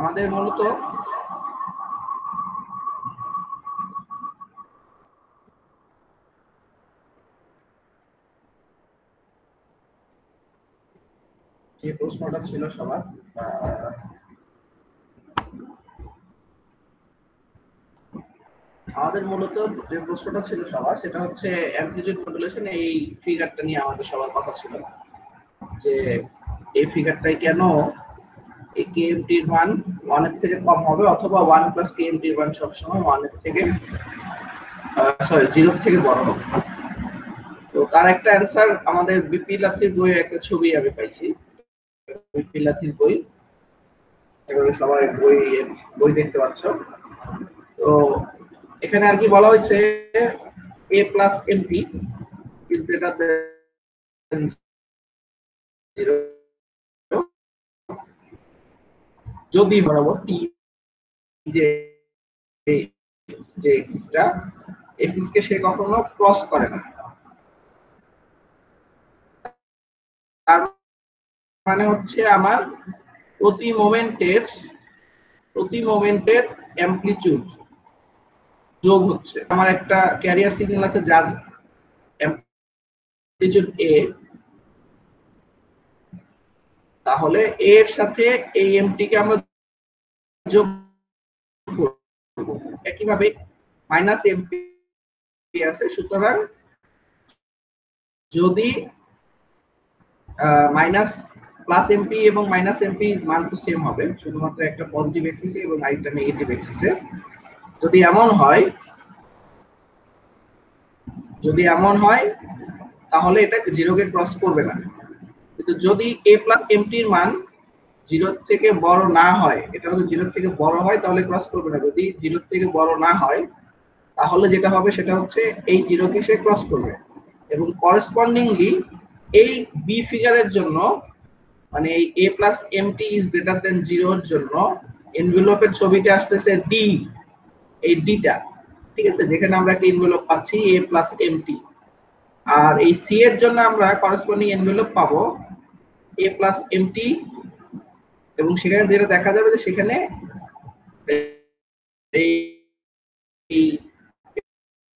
আমাদের মূলত যে প্রশ্নটা ছিল সবার যে প্রশ্নটা ছিল সবার সেটা হচ্ছে অ্যামপ্লিটিউড মডুলেশন। এই ফিগারটা নিয়ে আমাদের সবার কথা ছিল যে এই ফিগারটাই কেন এই KMT এর মান 1 এর থেকে কম হবে অথবা 1 প্লাস KMT এর মান সবসময় 1 এর থেকে 0 থেকে বড় হবে। তো তার একটা অ্যানসার আমাদের বিপি লাথির বইয়ে একটা ছবি আমি পাইছি। বিপি লাথির বই, এগুলো সবাই বই দেখতে পাচ্ছ। তো এখানে আর কি বলা হয়েছে a plus mp is greater than 0 যদি বরাবর t যে এক্সিসটা এক্সিসকে সে কখনো ক্রস করে না। তার মানে হচ্ছে আমার প্রতি মোমেন্টের অ্যামপ্লিটিউড যোগ হচ্ছে। আমার একটা ক্যারিয়ার সিগন্যাল আছে যার অ্যামপ্লিটিউড a, তাহলে a এর সাথে এই mt কে আমরা যোগ করব। একইভাবে -mp আছে, সুতরাং যদি মাইনাস প্লাস mp এবং -mp মান তো সেম হবে, শুধুমাত্র একটা পজিটিভ এক্সিসে এবং আরেকটা নেগেটিভ এক্সিসে। যদি এমন হয় তাহলে এটা 0 কে ক্রস করবে না। কিন্তু যদি a plus mt এর মান 0 থেকে বড় না হয়, এটা যদি 0 থেকে বড় হয় তাহলে ক্রস করবে না। যদি 0 থেকে বড় না হয় তাহলে যেটা হবে সেটা হচ্ছে এই 0 কে সে ক্রস করবে। এবং করেসপন্ডিংলি এই বি ফিগারের জন্য, মানে এই a plus mt is greater than 0 এর জন্য এনভেলপের ছবিতে আসতেছে d, এই ডিটা, ঠিক আছে, যেখানে আমরা একটা এনভেলপ পাচ্ছি a plus mt। আর এই c এর জন্য আমরা করেসপন্ডিং এনভেলপ পাবো a plus mt, এবং সেখানে যেটা দেখা যাবে যে সেখানে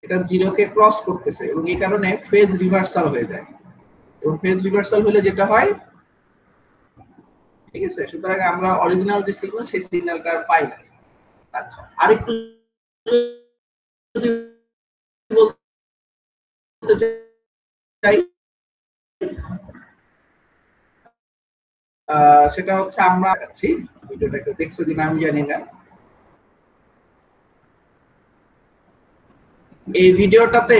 এটা 0 কে ক্রস করতেছে এবং এই কারণে ফেজ রিভার্সাল হয়ে যায়। এবং ফেজ রিভার্সাল হলে যেটা হয়, ঠিক আছে, সুতরাং আমরা অরিজিনাল যে সিগন্যাল সেই সিগন্যালটা পাই না। আচ্ছা, আরেকটু যদি বলতে চাই সেটা হচ্ছে আমরা ভিডিওটাকে দেখছো কিনা আমি জানি না। এই ভিডিওটাতে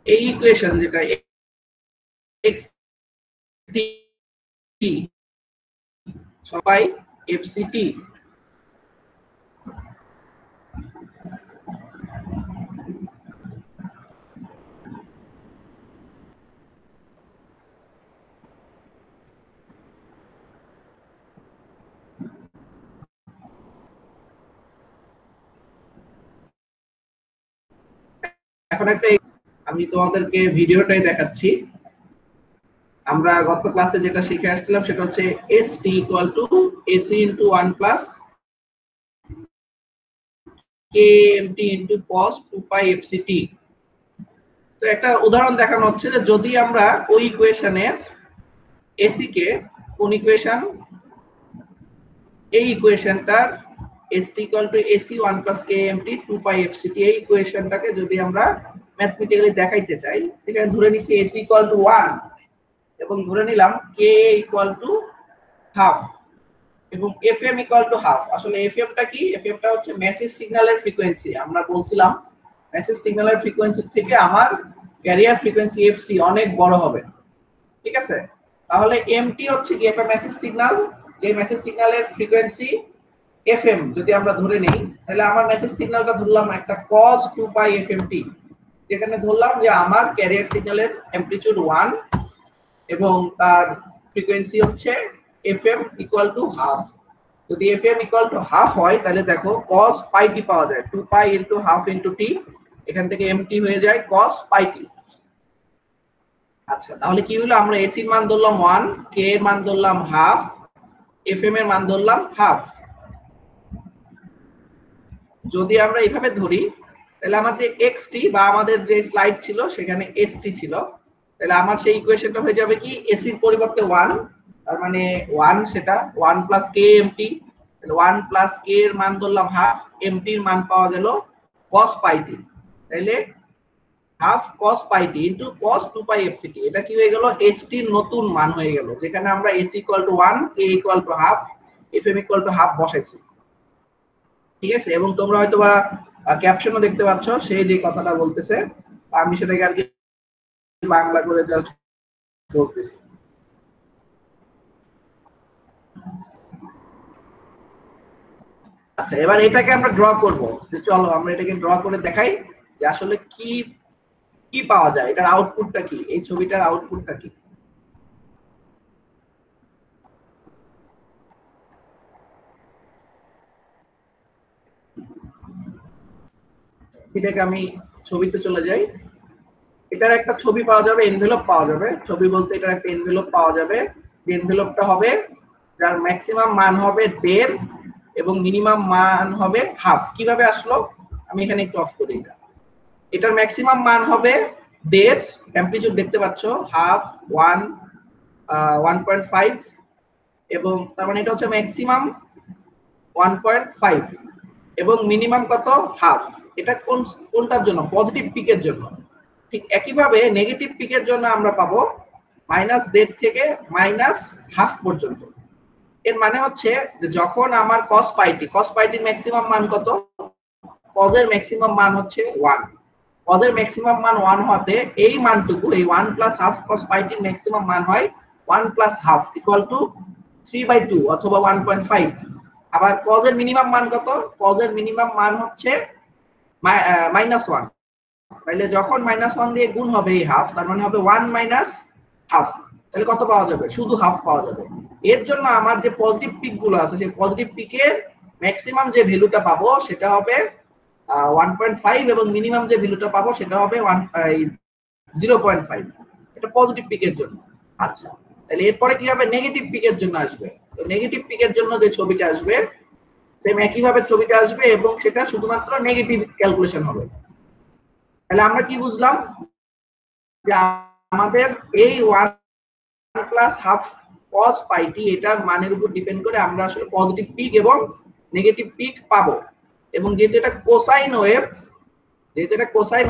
এই ইকুয়েশন যেটা xt সবাই fct, এখন একটা আমি তোমাদেরকে ভিডিওটাই দেখাচ্ছি। আমরা গত ক্লাসে যেটা শিখে আসছিলাম সেটা হচ্ছে st = ac * 1 + kmt * cos 2π fct। তো একটা উদাহরণ দেখানো হচ্ছে যে যদি আমরা ওই ইকুয়েশনের ac কে কোন ইকুয়েশন, এই ইকুয়েশনটার st = ac 1 + kmt 2π fct, এই ইকুয়েশনটাকে যদি আমরা ম্যাথমেটিক্যালি দেখাইতে চাই, এখানে ধরে নিছি ac = 1 এবং ধরে নিলাম k = হাফ এবং fm = হাফ। আসলে fm টা কি? fm টা হচ্ছে মেসেজ সিগন্যালের ফ্রিকোয়েন্সি। আমরা বলছিলাম মেসেজ সিগন্যালের ফ্রিকোয়েন্সি থেকে আমার ক্যারিয়ার ফ্রিকোয়েন্সি fc অনেক বড় হবে, ঠিক আছে। তাহলে mt হচ্ছে কি একটা মেসেজ সিগন্যাল, যে মেসেজ সিগন্যালের ফ্রিকোয়েন্সি fm যদি আমরা ধরে নেই, তাহলে আমার মেসেজ সিগন্যালটা ধরলাম একটা cos 2π fmt, যেখানে ধরলাম যে আমার ক্যারিয়ার সিগন্যালের অ্যামপ্লিটিউড 1 এবং তার ফ্রিকোয়েন্সি হচ্ছে fm = হাফ। যদি fm = হাফ হয় তাহলে দেখো cos πt পাওয়া যায়, 2π * হাফ * t, এখান থেকে mt হয়ে যায় cos πt। আচ্ছা, তাহলে কি হলো, আমরা ac এর মান ধরলাম 1, k এর মান ধরলাম হাফ, এফএম এর মান ধরলাম হাফ। যদি আমরা এইভাবে ধরি তাহলে আমার যে এক্সটি বা আমাদের যে স্লাইড ছিল সেখানে এসটি ছিল, তাহলে আমার সেই ইকুয়েশনটা হয়ে যাবে কি এসির পরিবর্তে 1, তার মানে 1 সেটা 1 প্লাস কে এমটি, তাহলে 1 প্লাস কে এর মান ধরলাম হাফ, এমটি এর মান পাওয়া গেল cos পাই টি, তাহলে হাফ cos পাই টি ইনটু cos 2 পাই এফসিটি, এটা কি হয়ে গেল এসটি এর নতুন মান হয়ে গেল, যেখানে আমরা AC equal to 1, K equal to half, FM equal to half বসাইছি। ঠিক আছে, এবং তোমরা হয়তোবা ক্যাপশনও দেখতে পাচ্ছ সেই যে কথাটা বলতেছে, আমি সেটাকে আর কি বাংলা করে জাস্ট বলতেছি। আচ্ছা, এবার এটাকে আমরা ড্র করব, যে চলো আমরা এটাকে ড্র করে দেখাই যে আসলে কি কি পাওয়া যায়, এটার আউটপুটটা কি, এই ছবিটার আউটপুটটা কি। এটাকে আমি ছবিতে চলে যাই, এটার একটা ছবি পাওয়া যাবে, এনভেলপ পাওয়া যাবে, ছবি বলতে এটার একটা এনভেলপ পাওয়া যাবে, যে এনভেলপটা হবে যার ম্যাক্সিমাম মান হবে 1.5 এবং মিনিমাম মান হবে হাফ। কিভাবে আসলো আমি এখানে একটু অফ করি, এটার ম্যাক্সিমাম মান হবে 1.5, অ্যামপ্লিটিউড দেখতে পাচ্ছ হাফ, 1, 1.5 এবং তার মানে এটা হচ্ছে ম্যাক্সিমাম 1.5 এবং মিনিমাম কত হাফ। এটা কোনটার জন্য? পজিটিভ পিকের জন্য। ঠিক একইভাবে নেগেটিভ পিকের জন্য আমরা পাবো -1.5 থেকে -1/2 পর্যন্ত। এর মানে হচ্ছে যে যখন আমার cos পাইটির ম্যাক্সিমাম মান কত, cos এর ম্যাক্সিমাম মান হচ্ছে 1, cos এর ম্যাক্সিমাম মান 1 হতে এই মানটুকু, এই 1 প্লাস হাফ cos পাইটির ম্যাক্সিমাম মান হয় 1 প্লাস হাফ ইকুয়াল টু 3/2 অথবা 1.5। আবার cos এর মিনিমাম মান কত? cos এর মিনিমাম মান হচ্ছে -1, তাহলে যখন -1 দিয়ে গুণ হবে এই হাফ, তার মানে হবে 1 মাইনাস হাফ, তাহলে কত পাওয়া যাবে? শুধু হাফ পাওয়া যাবে। এর জন্য আমার যে পজিটিভ পিক গুলো আছে সেই পজিটিভ পিকের ম্যাক্সিমাম যে ভ্যালুটা পাবো সেটা হবে 1.5 এবং মিনিমাম যে ভ্যালুটা পাবো সেটা হবে 0.5, এটা পজিটিভ পিকের জন্য। আচ্ছা, তাহলে এরপরে কি হবে? নেগেটিভ পিকের জন্য আসবে। তো নেগেটিভ পিকের জন্য যে ছবিটা আসবে সেম একই ভাবে ছবিটা আসবে এবং সেটা শুধুমাত্র নেগেটিভ ক্যালকুলেশন হবে। তাহলে আমরা কি বুঝলাম? যে আমাদের এই 1 প্লাস হাফ cos পাইটি এটার মানের উপর ডিপেন্ড করে আমরা আসলে পজিটিভ পিক এবং নেগেটিভ পিক পাবো। এবং যেহেতু এটা কোসাইন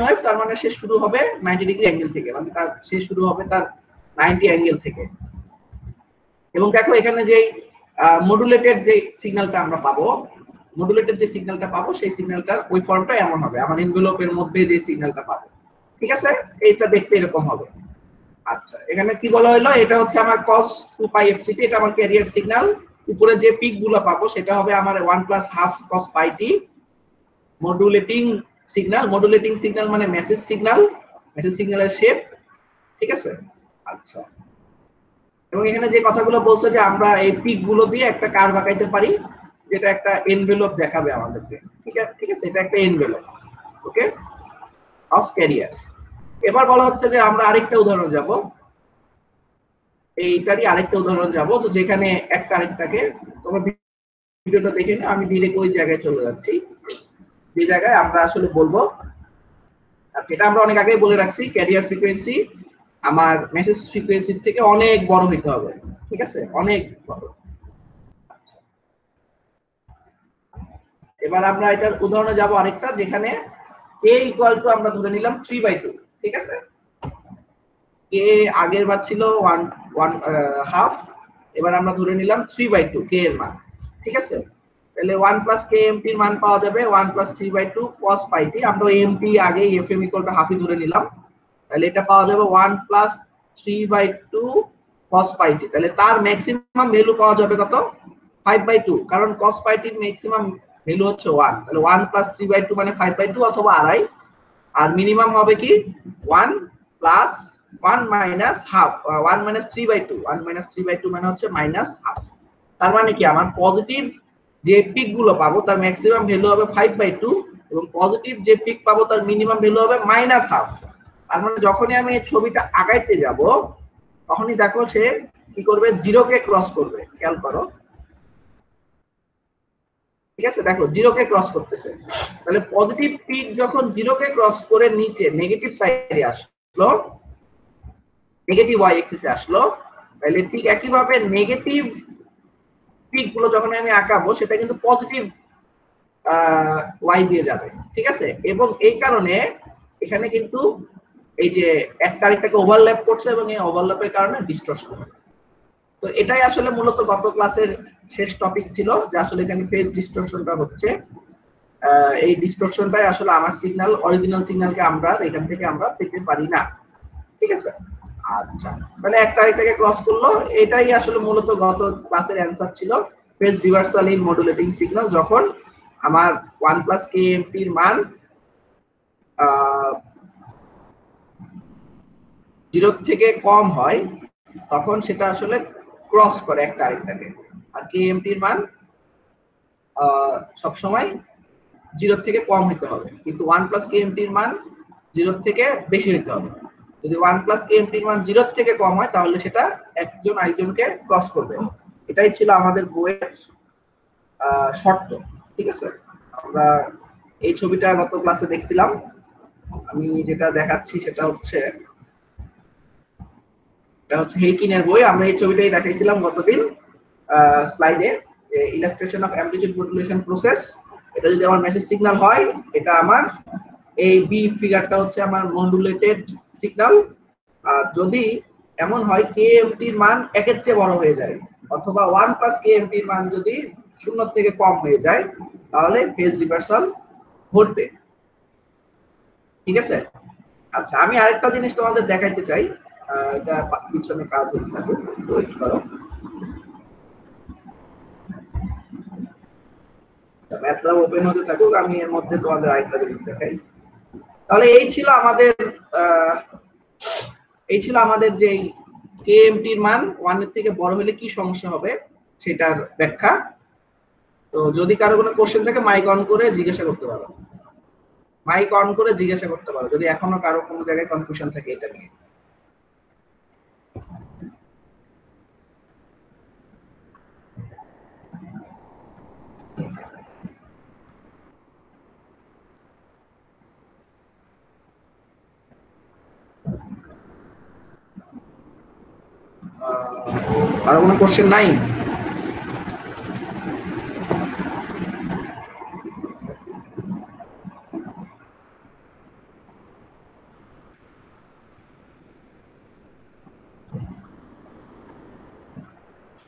ওয়েভ, তার মানে সে শুরু হবে 90 ডিগ্রি অ্যাঙ্গেল থেকে, মানে তার সে শুরু হবে তার 90 অ্যাঙ্গেল থেকে। এবং দেখো এখানে যে মডুলেটেড যে সিগন্যালটা আমরা পাবো, সেই সিগন্যালটার ওই ফর্মটা এমন হবে, আমার এনভেলপের মধ্যে যে সিগন্যালটা পাবো। ঠিক আছে, এইটা দেখতে এরকম হবে। আচ্ছা, এখানে কি বলা হলো? এটা হচ্ছে আমার cos 2 পাই এফসিটি, এটা আমার ক্যারিয়ার সিগন্যাল। উপরে যে পিক গুলো পাবো সেটা হবে আমার 1 প্লাস হাফ cos পাই টি মডুলেটিং সিগন্যাল মানে মেসেজ সিগন্যালের শেপ। ঠিক আছে, আচ্ছা। এবং এখানে যে কথাগুলো বলছে যে আমরা এই পিক গুলো দিয়ে একটা কার্ভ আঁকাইতে পারি, যেটা একটা এনভেলপ দেখাবে আমাদেরকে। ঠিক আছে, এটা একটা এনভেলপ, ওকে, অফ ক্যারিয়ার। এবার বলা হচ্ছে যে আমরা আরেকটা উদাহরণ যাব, এইটারই আরেকটা উদাহরণ যাব, তো যেখানে একটা আরেকটাকে তোমরা ভিডিওটা দেখে নাও, আমি ডিরেক্ট ওই জায়গায় চলে যাচ্ছি যে জায়গায় আমরা আসলে বলবো। আর এটা আমরা অনেক আগেই বলে রাখছি, ক্যারিয়ার ফ্রিকোয়েন্সি আমার মেসেজ ফ্রিকোয়েন্সির থেকে অনেক বড় হইতে হবে। ঠিক আছে, অনেক বড়। এবার আমরা এটার উদাহরণে যাব আরেকটা, যেখানে কে ইকুয়াল টু আমরা ধরে নিলাম 3/2। ঠিক আছে, কে আগের বার ছিল 1.5, এবার আমরা ধরে নিলাম 3/2 কে এর মান। ঠিক আছে, তাহলে 1 প্লাস কে এমটি এর মান পাওয়া যাবে 1 প্লাস 3/2 cos পাই টি। আমরা এমটি আগে এফএম ইকুয়াল টু হাফই ধরে নিলাম, তাহলে এটা পাওয়া যাবে 1 প্লাস 3/2 cos পাই টি। তাহলে তার ম্যাক্সিমাম ভ্যালু পাওয়া যাবে কত? 5/2, কারণ cos পাই টির ম্যাক্সিমাম ভ্যালু হচ্ছে 1, তাহলে 1 প্লাস 3/2 মানে 5/2 অথবা আড়াই। আর মিনিমাম হবে কি 1 plus 1 minus half, 1 minus 3/2, 1 minus 3/2 মানে হচ্ছে মাইনাস হাফ। তার মানে কি আমার পজিটিভ যে পিক গুলো পাবো তার ম্যাক্সিমাম ভ্যালু হবে 5/2 এবং পজিটিভ যে পিক পাবো তার মিনিমাম ভ্যালু হবে মাইনাস হাফ। তার মানে যখনই আমি এই ছবিটা আগাইতে যাব তখনই দেখো সে কি করবে? 0 কে ক্রস করবে। খেয়াল করো, ঠিক আছে, দেখো 0 কে ক্রস করতেছে, তাহলে পজিটিভ পিক যখন 0 কে ক্রস করে নিচে নেগেটিভ সাইডে আসলো, নেগেটিভ ওয়াই এক্সিসে আসলো, তাহলে ঠিক একইভাবে নেগেটিভ পিক গুলো যখন আমি আঁকাবো সেটা কিন্তু পজিটিভ ওয়াই দিয়ে যাবে, ঠিক আছে। এবং এই কারণে এখানে কিন্তু এই যে একটা আরেকটাকে ওভারল্যাপ করছে এবং এই ওভারল্যাপের কারণে ডিসটরশন। তো এটাই আসলে মূলত গত ক্লাসের শেষ টপিক ছিল, যে আসলে এখানে ফেজ ডিসটরশনটা হচ্ছে। এই ডিসটরশনটাই আসলে আমার সিগন্যাল, অরিজিনাল সিগন্যালকে আমরা এখান থেকে আমরা পেতে পারি না, ঠিক আছে। আচ্ছা, তাহলে একটা আরেকটাকে ক্রস করলো, এটাই আসলে মূলত গত ক্লাসের অ্যান্সার ছিল, phase reversal in modulating signal. যখন আমার 1 + kMp এর মান 0 থেকে কম হয়, তখন সেটা আসলে ক্রস করে একটা আরেকটাকে। আর kMp এর মান সবসময় 0 থেকে কম হতে হবে, কিন্তু 1 + kMp এর মান 0 থেকে বেশি হতে হবে। যদি 1 + kMp এর মান 0 থেকে কম হয়, তাহলে সেটা একজন আরেকজনকে ক্রস করবে। এটাই ছিল আমাদের বইয়ের শর্ত, ঠিক আছে। আমরা এই ছবিটা গত ক্লাসে দেখছিলাম, আমি যেটা দেখাচ্ছি সেটা হচ্ছে হেইকিনের বই। আমরা এই ছবিটাই দেখাইছিলাম গতদিন স্লাইডে, যে illustration of amplitude modulation process. এটা যদি আমার মেসেজ সিগন্যাল হয়, এটা আমার এই বি ফিগারটা হচ্ছে আমার মডুলেটেড সিগন্যাল। আর যদি এমন হয় kMp এর মান 1 এর চেয়ে বড় হয়ে যায়, অথবা 1 + kMp এর মান যদি 0 থেকে কম হয়ে যায়, তাহলে ফেজ রিভার্সাল ঘটবে, ঠিক আছে। আচ্ছা, আমি আরেকটা জিনিস তোমাদের দেখাইতে চাই, এটা পিছনে কাজ হতে থাকুক, ওয়েট করো, ম্যাথল্যাব ওপেন হতে থাকুক, আমি এর মধ্যে তোমাদের আরেকটা জিনিস দেখাই। তাহলে এই ছিল আমাদের যে kMp এর মান 1 এর থেকে বড় হলে কি সমস্যা হবে সেটার ব্যাখ্যা। তো যদি কারো কোনো কোশ্চেন থাকে, মাইক অন করে জিজ্ঞাসা করতে পারো, যদি এখনো কারো কোনো জায়গায় কনফিউশন থাকে এটা নিয়ে। আর কোনো কোশ্চেন নাই?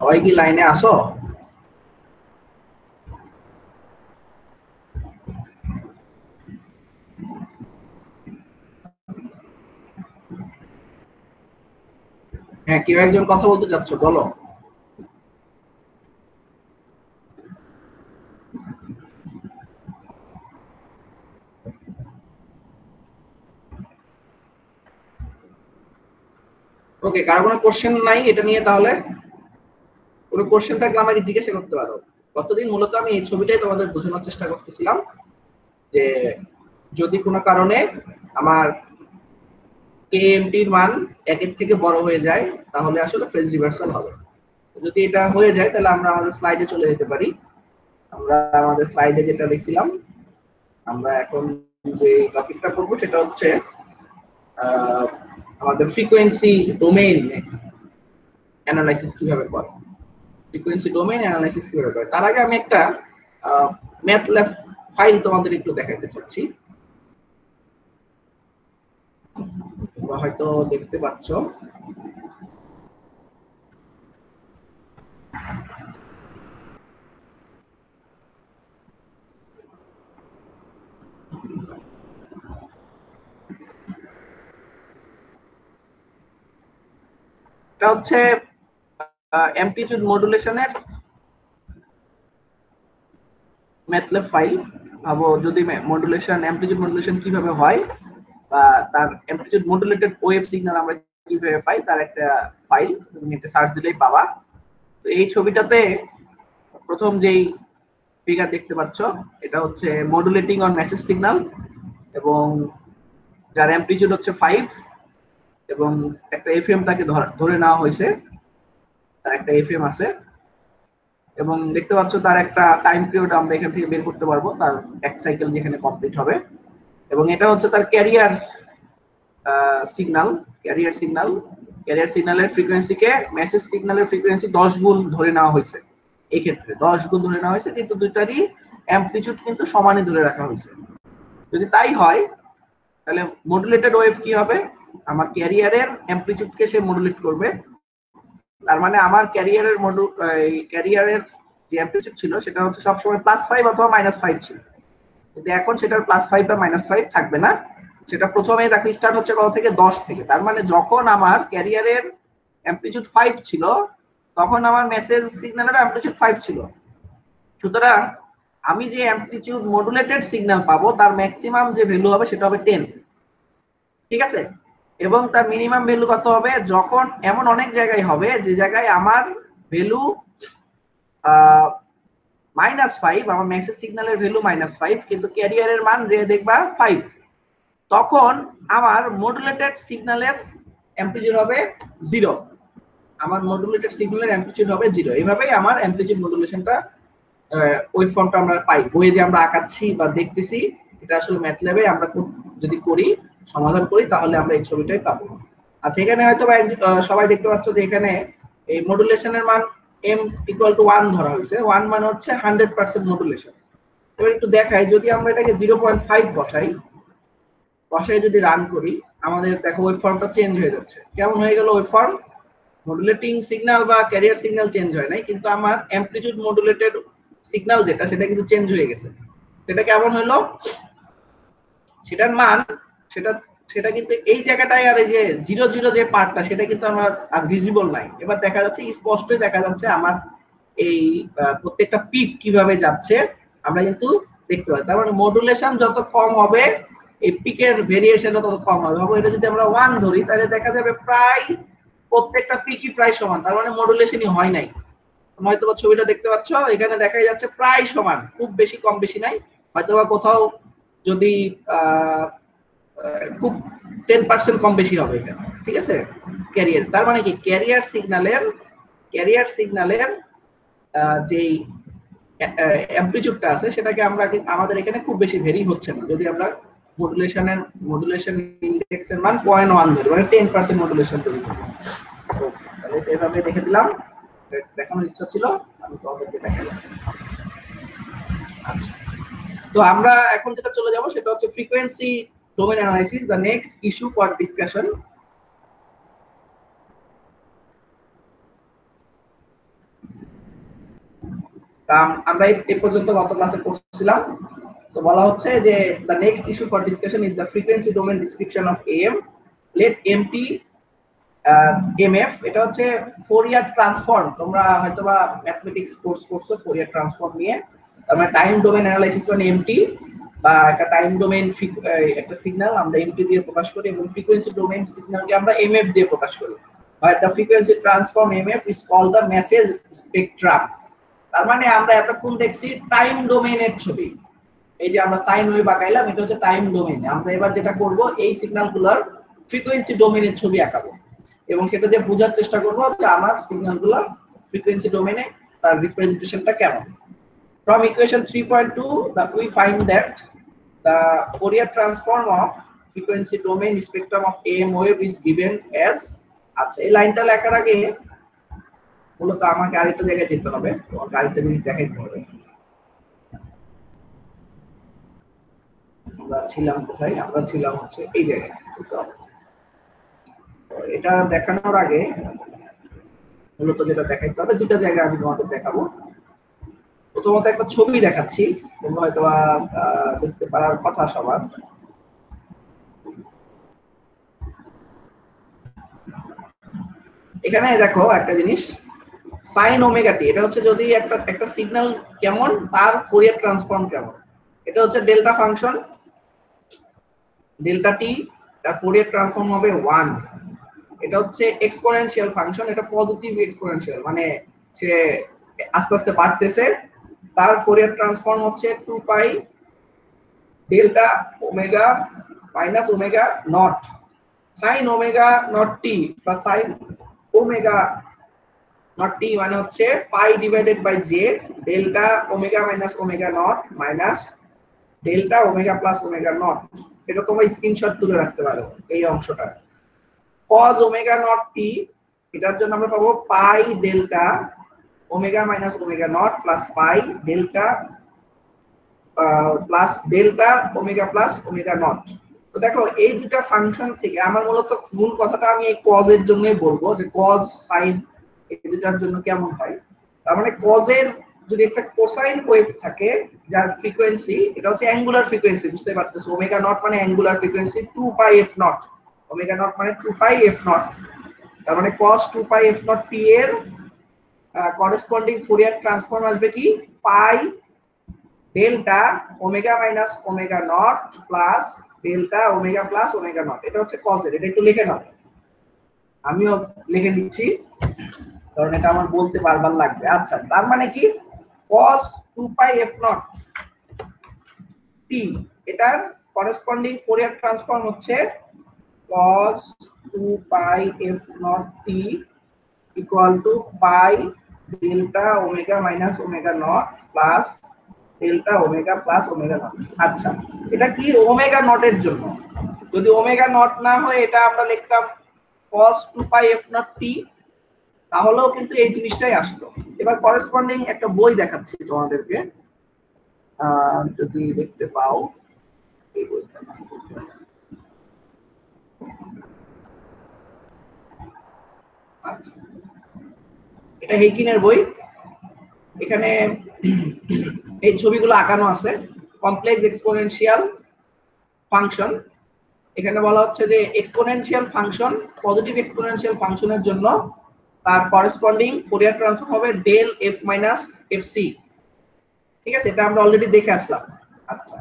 সবাই কি লাইনে আসো? হ্যাঁ, কেউ একজন কথা বলতে চাচ্ছ, বলো। ওকে, কারো কোনো কোশ্চেন নাই এটা নিয়ে? তাহলে কোনো কোশ্চেন থাকলে আমাকে জিজ্ঞাসা করতে পারো। গতদিন মূলত আমি এই ছবিটাই তোমাদের বোঝানোর চেষ্টা করতেছিলাম, যে যদি কোনো কারণে আমার kMp এর মান 1 এর থেকে বড় হয়ে যায়, তাহলে আসলে ফেজ রিভার্সাল হবে। যদি এটা হয়ে যায়, তাহলে আমরা আমাদের স্লাইডে চলে যেতে পারি। আমরা আমাদের স্লাইডে যেটা দেখছিলাম, আমরা এখন যে টপিকটা করব সেটা হচ্ছে আমাদের ফ্রিকোয়েন্সি ডোমেইন অ্যানালাইসিস কিভাবে করে। তার আগে আমি একটা ম্যাথল্যাব ফাইল তোমাদের একটু দেখাতে চাচ্ছি, তোমরা হয়তো দেখতে পাচ্ছ। এটা হচ্ছে অ্যামপ্লিটিউড মডুলেশনের ম্যাথল্যাব ফাইল। ভাবো যদি অ্যামপ্লিটিউড মডুলেশন কিভাবে হয়, বা তার অ্যামপ্লিটিউড মডুলেটেড ওয়েভ সিগন্যাল আমরা কিভাবে পাই, তার একটা ফাইল, তুমি একটা সার্চ দিলেই পাবা। তো এই ছবিটাতে প্রথম যেই ফিগার দেখতে পাচ্ছ, এটা হচ্ছে মডুলেটিং অন মেসেজ সিগন্যাল, এবং যার অ্যামপ্লিটিউড হচ্ছে 5, এবং একটা এফএম তাকে ধরে নেওয়া হয়েছে, তার একটা এফএম আছে। এবং দেখতে পাচ্ছ তার একটা টাইম পিরিয়ড আমরা এখান থেকে বের করতে পারবো, তার এক সাইকেল যেখানে কমপ্লিট হবে। এবং এটা হচ্ছে তার ক্যারিয়ার সিগন্যাল। ক্যারিয়ার সিগন্যালের ফ্রিকোয়েন্সিকে মেসেজ সিগন্যালের ফ্রিকোয়েন্সি 10 গুণ ধরে নেওয়া হয়েছে। এই ক্ষেত্রে 10 গুণ ধরে নেওয়া হয়েছে, কিন্তু দুইটারই অ্যামপ্লিটিউড কিন্তু সমানই ধরে রাখা হয়েছে। যদি তাই হয় তাহলে মডুলেটেড ওয়েভ কি হবে? আমার ক্যারিয়ারের অ্যামপ্লিটিউডকে সে মডুলেট করবে। তার মানে আমার ক্যারিয়ারের যে অ্যামপ্লিটিউড ছিল সেটা হচ্ছে সবসময় +5 অথবা -5 ছিল, কিন্তু এখন সেটার +5 বা -5 থাকবে না। সেটা প্রথমে দেখো স্টার্ট হচ্ছে কত থেকে? 10 থেকে। তার মানে যখন আমার ক্যারিয়ারের অ্যামপ্লিটিউড 5 ছিল তখন আমার মেসেজ সিগন্যালের অ্যামপ্লিটিউড 5 ছিল। সুতরাং আমি যে অ্যামপ্লিটিউড মডুলেটেড সিগন্যাল পাবো তার ম্যাক্সিমাম যে ভ্যালু হবে সেটা হবে 10, ঠিক আছে? এবং তার মিনিমাম ভ্যালু কত হবে? যখন এমন অনেক জায়গায় হবে যে জায়গায় আমার ভ্যালু -5, আমার মেসেজ সিগন্যালের ভ্যালু -5, কিন্তু ক্যারিয়ারের মান যে দেখবা 5, তখন আমার মডুলেটেড সিগন্যালের অ্যামপ্লিটিউড হবে 0। আমার মডুলেটেড সিগন্যালের অ্যামপ্লিটিউড হবে 0। এইভাবেই আমার অ্যামপ্লিটিউড মডুলেশনটা ওই ফর্মটা আমরা পাই। বইয়ে যে আমরা আঁকাচ্ছি বা দেখতেছি, এটা আসলে ম্যাথল্যাবে আমরা যদি করি, সমাধান করি, তাহলে আমরা এই ছবিটাই পাবো। আচ্ছা, এখানে হয়তো সবাই দেখতে পাচ্ছ যে এখানে এই মডুলেশনের মান m = 1 ধরা হয়েছে। 1 মানে হচ্ছে 100% মডুলেশন। এবার একটু দেখাই, যদি আমরা এটাকে 0.5 বসাই যদি রান করি, আমাদের দেখো ওই ফর্মটা চেঞ্জ হয়ে যাচ্ছে। কেমন হয়ে গেল ওই ফর্ম? মডুলেটিং সিগন্যাল বা ক্যারিয়ার সিগন্যাল চেঞ্জ হয় নাই, কিন্তু আমার অ্যামপ্লিটিউড মডুলেটেড সিগন্যাল যেটা সেটা কিন্তু চেঞ্জ হয়ে গেছে। সেটা কেমন হলো? সেটার মান সেটা সেটা কিন্তু এই জায়গাটায় আর এই যে 0 যে পার্টটা সেটা কিন্তু আমার আর ভিজিবল নাই। এবার দেখা যাচ্ছে, স্পষ্টই দেখা যাচ্ছে আমার এই প্রত্যেকটা পিক কিভাবে যাচ্ছে আমরা কিন্তু দেখতে পাই। তার মানে মডুলেশন যত কম হবে এই পিকের ভেরিয়েশনও তত কম হবে। এটা যদি আমরা 1 ধরি তাহলে দেখা যাবে প্রায় প্রত্যেকটা পিকই প্রায় সমান, তার মানে মডুলেশনই হয় নাই। হয়তো ছবিটা দেখতে পাচ্ছ, এখানে দেখাই যাচ্ছে প্রায় সমান, খুব বেশি কম বেশি নাই। হয়তোবা কোথাও যদি খুব 10% কম বেশি হবে এখানে, ঠিক আছে? ক্যারিয়ার, তার মানে কি ক্যারিয়ার সিগন্যালের যেই অ্যামপ্লিটিউডটা আছে সেটাকে আমরা আমাদের এখানে খুব বেশি ভেরি হচ্ছে না। যদি আমরা মডুলেশন ইনডেক্সের মান 0.1 ধরি, মানে 10% মডুলেশন তৈরি করি। তাহলে এভাবে দেখে দিলাম, দেখানোর ইচ্ছা ছিল, আমি তোমাদেরকে দেখালাম। আচ্ছা, তো আমরা এখন যেটা চলে যাব সেটা হচ্ছে frequency domain analysis, the next issue for discussion. আমরা এই পর্যন্ত গত ক্লাসে পড়ছিলাম। তো বলা হচ্ছে যে the next issue for discussion is the frequency domain description of AM, let MT MF। এটা হচ্ছে ফোরিয়ার ট্রান্সফর্ম। তোমরা হয়তোবা ম্যাথমেটিক্স কোর্স করছো ফোরিয়ার ট্রান্সফর্ম নিয়ে। আমরা টাইম ডোমেন অ্যানালাইসিস মানে MT, বা একটা টাইম ডোমেন একটা সিগন্যাল আমরা MT দিয়ে প্রকাশ করি, এবং ফ্রিকোয়েন্সি ডোমেন সিগন্যালকে আমরা MF দিয়ে প্রকাশ করি। But the frequency transform MF is called the message spectrum. তার মানে আমরা এতক্ষণ দেখছি টাইম ডোমেইনের ছবি। এই যে আমরা সাইন ওয়েভ আঁকাইলাম, এটা হচ্ছে টাইম ডোমেইন। আমরা এবার যেটা করব, এই সিগন্যালগুলোর ফ্রিকোয়েন্সি ডোমেইনের ছবি আঁকাবো, এবং সেটা দিয়ে বোঝার চেষ্টা করব যে আমার সিগন্যালগুলো ফ্রিকোয়েন্সি ডোমেইনে তার রিপ্রেজেন্টেশনটা কেমন। From equation 3.2 that we find that the Fourier transform of frequency domain spectrum of AM wave is given as। আচ্ছা, এই লাইনটা লেখার আগে মূলত আমাকে আরেকটা জায়গায় যেতে হবে, তোমাকে আরেকটা জিনিস দেখাইতে হবে। আমরা ছিলাম কোথায়? আমরা ছিলাম হচ্ছে এই জায়গায়। এটা দেখানোর আগে মূলত যেটা দেখাইতে হবে, দুটো জায়গা আমি তোমাদের দেখাবো। প্রথমত একটা ছবি দেখাচ্ছি, তোমরা হয়তো দেখতে পারার কথা সবার। এখানে দেখো একটা জিনিস, সাইন ওমেগা টি। এটা হচ্ছে যদি একটা সিগন্যাল কেমন, তার ফোরিয়ার ট্রান্সফর্ম কেমন। এটা হচ্ছে ডেল্টা ফাংশন, ডেল্টা টি, তার ফোরিয়ার ট্রান্সফর্ম হবে 1। এটা হচ্ছে এক্সপোনেনশিয়াল ফাংশন, এটা পজিটিভ এক্সপোনেনশিয়াল, মানে সে আস্তে আস্তে বাড়তেছে। তার ফোরিয়ার ট্রান্সফর্ম হচ্ছে 2 pi delta omega minus omega naught. Sine omega naught t বা সাইন ওমেগা নট টি মানে হচ্ছে pi divided by j delta omega minus omega naught minus delta omega plus omega naught. এটা তোমরা screenshot তুলে রাখতে পারো এই অংশটা। cos ওমেগা নট টি এটার জন্য আমরা পাবো pi delta omega minus omega naught plus pi delta plus delta omega plus omega naught. তো দেখো এই দুটো ফাংশন থেকে আমার মূলত মূল কথাটা আমি এই cos এর জন্যই বলবো যে cos sin এই দুটার জন্য কেমন হয়। তার মানে cos এর যদি একটা কোসাইন ওয়েভ থাকে যার ফ্রিকোয়েন্সি এটা হচ্ছে অ্যাঙ্গুলার ফ্রিকোয়েন্সি, বুঝতে পারতেছো ওমেগা নট মানে angular frequency 2 pi f naught, omega naught মানে 2 পাই f নট। তার মানে cos 2 pi f naught t এর করেসপন্ডিং ফুরিয়ার ট্রান্সফর্ম আসবে কি pi delta omega minus omega naught plus delta omega plus omega naught. এটা হচ্ছে cos এর, এটা একটু লিখে নাও, আমিও লিখে নিচ্ছি কারণ এটা আমার বলতে বারবার লাগবে। আচ্ছা তার মানে কি cos 2 pi f naught t এটার করেসপন্ডিং ফুরিয়ার ট্রান্সফর্ম হচ্ছে cos 2 pi f naught t equal to pi delta omega minus omega naught plus delta omega plus omega not. আচ্ছা এটা কি ওমেগা নটের জন্য, যদি ওমেগা নট না হয় এটা আমরা লিখতাম cos 2 pi f naught t, তাহলেও কিন্তু এই জিনিসটাই আসতো। এবার করেসপন্ডিং একটা বই দেখাচ্ছি তোমাদেরকে, যদি দেখতে পাও এই বইটা। আচ্ছা এটা হেকিনের বই, এখানে এই ছবিগুলো আঁকানো আছে কমপ্লেক্স এক্সপোনেনশিয়াল ফাংশন। এখানে বলা হচ্ছে যে এক্সপোনেনশিয়াল ফাংশন পজিটিভ এক্সপোনেনশিয়াল ফাংশনের জন্য তার করেসপন্ডিং ফুরিয়ার ট্রান্সফর্ম হবে ডেল f মাইনাস fc। ঠিক আছে, এটা আমরা অলরেডি দেখে আসলাম। আচ্ছা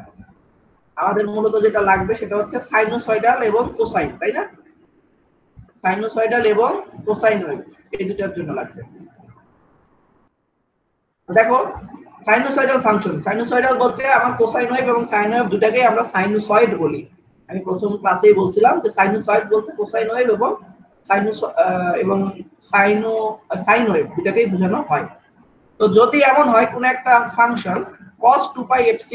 আমাদের মূলত যেটা লাগবে সেটা হচ্ছে সাইনোসয়েডাল এবং কোসাইন, তাই না? সাইনোসয়েডাল এবং কোসাইন ওয়েভ এই দুটার জন্য লাগবে। দেখো সাইনোসয়েডাল ফাংশন, সাইনোসয়েডাল বলতে আমার কোসাইন ওয়েভ এবং সাইন ওয়েভ দুটাকে আমরা সাইনোসয়েড বলি। আমি প্রথম ক্লাসেই বলছিলাম যে সাইনোসয়েড বলতে কোসাইন ওয়েভ এবং সাইন ওয়েভ দুটাকেই বোঝানো হয়। তো যদি এমন হয় কোন একটা ফাংশন cos 2 পাই fc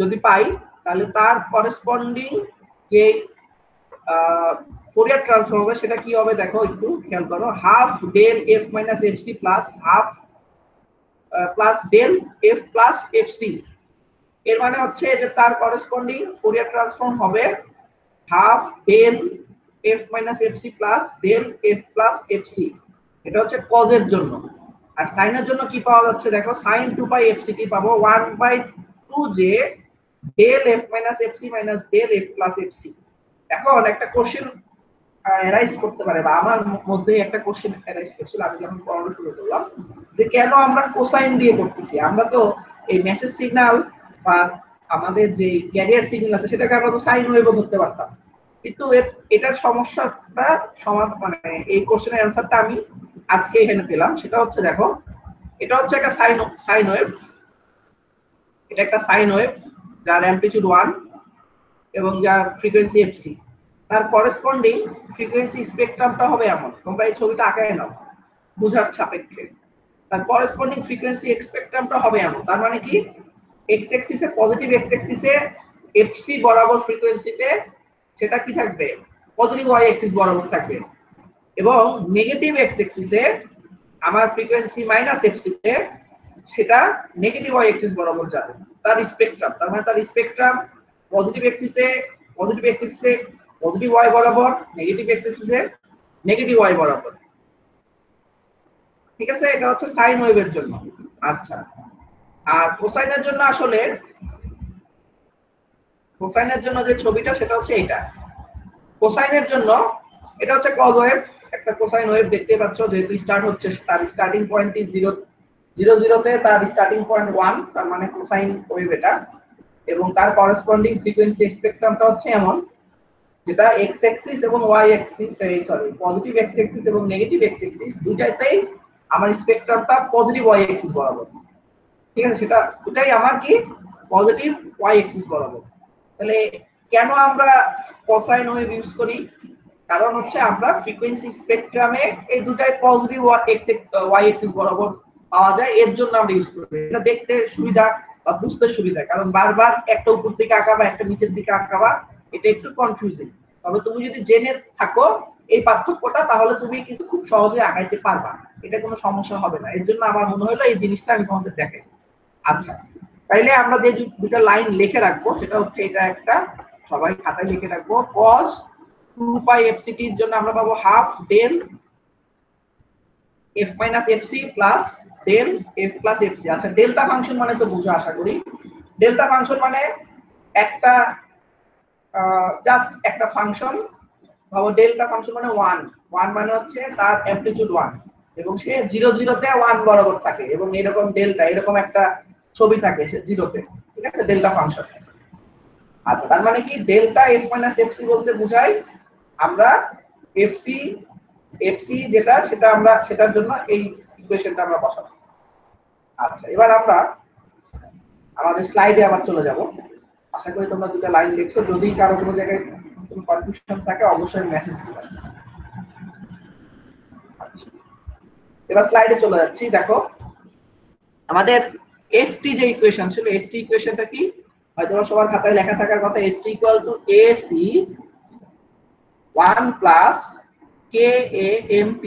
যদি পাই, তাহলে তার করেসপন্ডিং যে ফুরিয়ার ট্রান্সফর্ম হবে সেটা কি হবে দেখো একটু খেয়াল করো, half del f minus fc plus half plus del f plus fc। এর মানে হচ্ছে যে তার করেসপন্ডিং ফুরিয়ার ট্রান্সফর্ম হবে half del f minus fc plus del f plus fc। এটা হচ্ছে cos এর জন্য। আর sin এর জন্য কি পাওয়া যাচ্ছে দেখো, sin 2 পাই fc কি পাবো 1/2j del f minus fc minus del f plus fc। এখন একটা কোশ্চেন অ্যারাইজ করতে পারে বা আমার মধ্যে একটা কোশ্চেন অ্যারাইজ করছিল আমি যখন পড়ানো শুরু করলাম যে কেন আমরা কোসাইন দিয়ে করতেছি। আমরা তো এই মেসেজ সিগন্যাল বা আমাদের যে ক্যারিয়ার সিগন্যাল আছে সেটাকে আমরা তো সাইন ওয়েভও ধরতে পারতাম, কিন্তু এটার সমস্যাটা সমাধান মানে এই কোশ্চেনের অ্যানসারটা আমি আজকে এখানে পেলাম। সেটা হচ্ছে দেখো এটা হচ্ছে একটা সাইন ওয়েভ, এটা একটা সাইন ওয়েভ যার অ্যামপ্লিটিউড 1 এবং যার ফ্রিকোয়েন্সি fc। তার করেসপন্ডিং ফ্রিকোয়েন্সি স্পেকট্রামটা হবে এমন, তোমরা এই ছবিটা আঁকায় নাও বুঝার সাপেক্ষে। তার করেসপন্ডিং ফ্রিকোয়েন্সি স্পেকট্রামটা হবে এমন, তার মানে কি এক্স অ্যাক্সিসে পজিটিভ এক্স অ্যাক্সিসে fc বরাবর ফ্রিকোয়েন্সিতে সেটা কি থাকবে পজিটিভ y অ্যাক্সিস বরাবর থাকবে, এবং নেগেটিভ এক্স অ্যাক্সিসে আমার ফ্রিকোয়েন্সি মাইনাস fc তে সেটা নেগেটিভ y অ্যাক্সিস বরাবর যাবে। তার স্পেকট্রাম তার মানে তার স্পেকট্রাম পজিটিভ অ্যাক্সিসে পজিটিভ y বরাবর, নেগেটিভ অ্যাক্সিসে নেগেটিভ y বরাবর। ঠিক আছে, এটা হচ্ছে সাইন ওয়েভের জন্য। আচ্ছা আর কোসাইনের জন্য আসলে কোসাইনের জন্য যে ছবিটা সেটা হচ্ছে এটা। কোসাইনের জন্য এটা হচ্ছে cos ওয়েভ, একটা কোসাইন ওয়েভ দেখতে পাচ্ছ যেহেতু স্টার্ট হচ্ছে তার স্টার্টিং পয়েন্ট 0 তে তার স্টার্টিং পয়েন্ট 1, তার মানে কোসাইন ওয়েভ এটা। এবং তার করেসপন্ডিং ফ্রিকোয়েন্সি স্পেকট্রামটা হচ্ছে এমন যেটা x অ্যাক্সিস এবং y Axis positive x Axis এবং নেগেটিভ x অ্যাক্সিস দুটাতেই আমার স্পেকট্রামটা পজিটিভ y অ্যাক্সিস বরাবর। ঠিক আছে, সেটা দুটাই আমার কি পজিটিভ y অ্যাক্সিস বরাবর। তাহলে কেন আমরা কোসাইন ওয়েভ ইউজ করি? কারণ হচ্ছে আমরা ফ্রিকোয়েন্সি স্পেকট্রামে এই দুটাই পজিটিভ এক্স ওয়াই এক্সিস বরাবর পাওয়া যায়, এর জন্য আমরা ইউজ করি। এটা দেখতে সুবিধা বা বুঝতে সুবিধা, কারণ বারবার একটা উপর দিকে আঁকাবা একটা নিচের দিকে আঁকাবা, এটা একটু কনফিউজিং। তবে তুমি যদি জেনে থাকো এই পার্থক্যটা, তাহলে তুমি কিন্তু খুব সহজে আঁকাইতে পারবা, এটা কোনো সমস্যা হবে না। এর জন্য আমার মনে হলো এই জিনিসটা আমি তোমাদের দেখাই। আচ্ছা, তাইলে আমরা যে দুটো লাইন লিখে রাখবো সেটা হচ্ছে এটা একটা, সবাই খাতায় লিখে রাখবো, cos 2 পাই fct এর জন্য আমরা পাবো half del f minus fc plus del f plus fc। আচ্ছা, ডেল্টা ফাংশন মানে তো বুঝো আশা করি। ডেল্টা ফাংশন মানে একটা জাস্ট একটা ফাংশন, ভাবো ডেল্টা ফাংশন মানে 1 মানে হচ্ছে তার অ্যামপ্লিটিউড 1 এবং সে 0 0 তে 1 বরাবর থাকে, এবং এরকম ডেল্টা এরকম একটা ছবি থাকে সে 0 তে, ঠিক আছে, ডেল্টা ফাংশন। আচ্ছা, তার মানে কি ডেল্টা f মাইনাস fc বলতে বোঝায় আমরা fc যেটা সেটা আমরা সেটার জন্য এই ইকুয়েশনটা আমরা বসাবো। আচ্ছা, এবার আমরা আমাদের স্লাইডে আবার চলে যাব। আশা করি তোমরা দুটো লাইন দেখছো, যদি কারো কোনো জায়গায় কোনো কনফিউশন থাকে অবশ্যই মেসেজ দিবে। এবার স্লাইডে চলে যাচ্ছি। দেখো আমাদের st যে ইকুয়েশন ছিল, st ইকুয়েশনটা কি হয়তো সবার খাতায় লেখা থাকার কথা, st equal to ac 1 plus kamp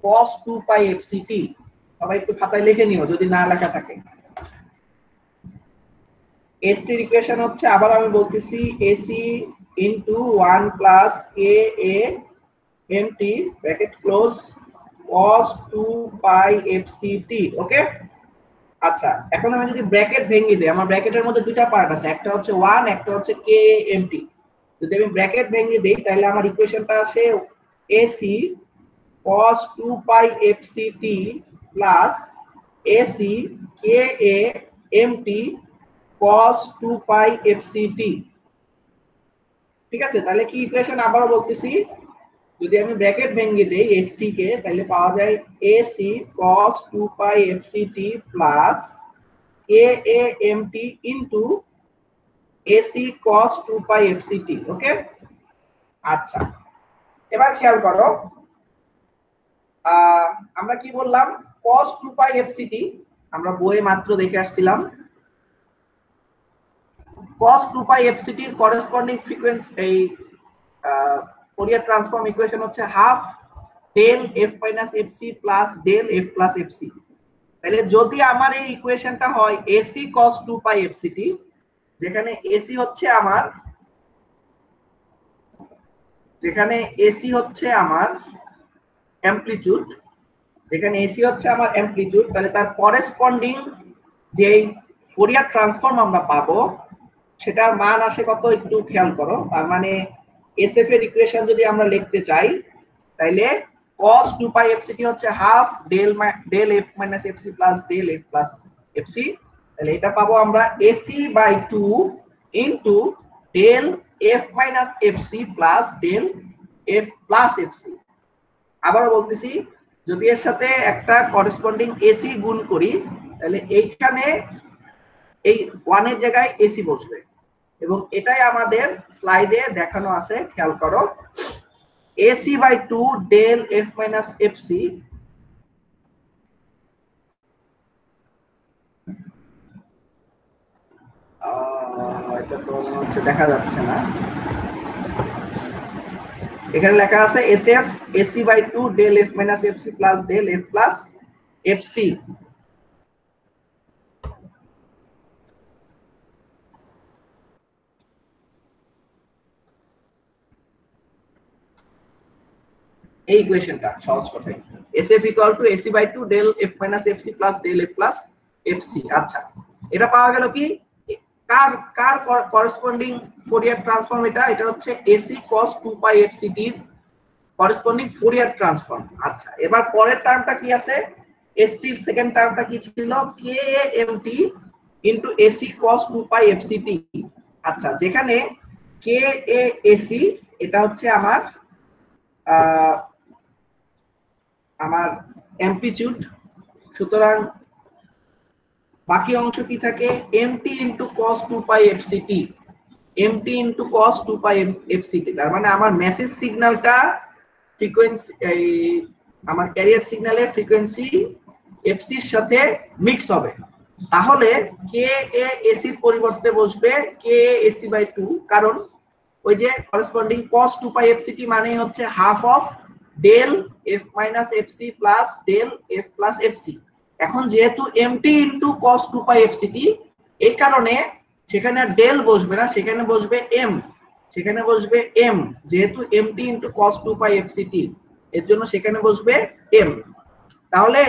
cos 2 pi fct। সবাই একটু খাতায় লিখে নিও যদি না লেখা থাকে। st এর ইকুয়েশন হচ্ছে, আবার আমি বলতেছি, ac into 1 plus kamp bracket close cos 2 pi fct। ওকে, আচ্ছা, এখন আমি যদি ব্র্যাকেট ভেঙে দেই, আমার ব্র্যাকেটের মধ্যে দুটো পার্ট আছে, একটা হচ্ছে 1 একটা হচ্ছে kamp। যদি আমি ব্র্যাকেট ভেঙে দেই তাহলে আমার ইকুয়েশনটা আসে ac cos 2 pi fct plus ac kamp cos 2 pi fct। ঠিক আছে, তাহলে কি ইকুয়েশন আবারও বলতেছি, যদি আমি ব্র্যাকেট ভেঙে দেই st কে, তাহলে পাওয়া যায় ac cos 2 pi fct plus kamp into ac cos 2 pi fct। ওকে, আচ্ছা, এবার খেয়াল করো আমরা কি বললাম, cos 2 পাই fct আমরা বইয়ে মাত্র দেখে আসছিলাম। cos 2 পাই fct এর করেসপন্ডিং ফ্রিকোয়েন্সি এই ফুরিয়ার ট্রান্সফর্ম ইকুয়েশন হচ্ছে half del f minus fc plus del f plus fc। তাহলে যদি আমার এই ইকুয়েশনটা হয় ac cos 2 পাই fct, যেখানে ac হচ্ছে আমার অ্যামপ্লিটিউড, তাহলে তার করেসপন্ডিং যে ফুরিয়ার ট্রান্সফর্ম আমরা পাবো সেটার মান আসে কত, একটু খেয়াল করো। তার মানে sf এর ইকুয়েশন যদি আমরা লিখতে চাই তাহলে cos 2 পাই fct হচ্ছে half del f minus fc plus del f plus fc। তাহলে এটা পাবো আমরা ac by 2 into del f minus fc plus del f plus fc। আবারও বলতেছি, যদি এর সাথে একটা করেসপন্ডিং ac গুণ করি তাহলে এইখানে এই 1 এর জায়গায় ac বসবে, এবং এটাই আমাদের স্লাইডে দেখানো আছে, খেয়াল করো। ac by 2 del f minus fc এটা তো মনে হচ্ছে দেখা যাচ্ছে না, এখানে লেখা আছে sf ac by 2 del f minus fc plus del f plus fc। এই ইকুয়েশনটা সহজ কথাই sf equal to ac by 2 del f minus fc plus del f plus fc। আচ্ছা, এটা পাওয়া গেল কি, কার কার করেসপন্ডিং ফুরিয়ার ট্রান্সফর্ম, এটা হচ্ছে ac cos 2 পাই fct এর করেসপন্ডিং ফুরিয়ার ট্রান্সফর্ম। আচ্ছা, এবার পরের টার্মটা কি আছে, st এর সেকেন্ড টার্মটা কি ছিল, kamp into ac cos 2 pi fct। আচ্ছা, যেখানে kac এটা হচ্ছে আমার অ্যামপ্লিটিউড, সুতরাং বাকি অংশ কি থাকে, mt into cos 2 pi fct। mt into cos 2 pi fct। তার মানে আমার মেসেজ সিগন্যালটা ফ্রিকোয়েন্সি আমার ক্যারিয়ার সিগন্যালের ফ্রিকোয়েন্সি fc এর সাথে মিক্স হবে। তাহলে কে এ এসি এর পরিবর্তে বসবে কে এসি বাই 2, কারণ ওই যে করেসপন্ডিং cos 2 পাই fct মানে হচ্ছে half of del f minus fc plus del f plus fc। এখন যেহেতু mt into cos 2 pi fct, এই কারণে সেখানে ডেল বসবে না, সেখানে বসবে m, সেখানে বসবে m, যেহেতু mt into cos 2 pi fct, এর জন্য সেখানে বসবে m। তাহলে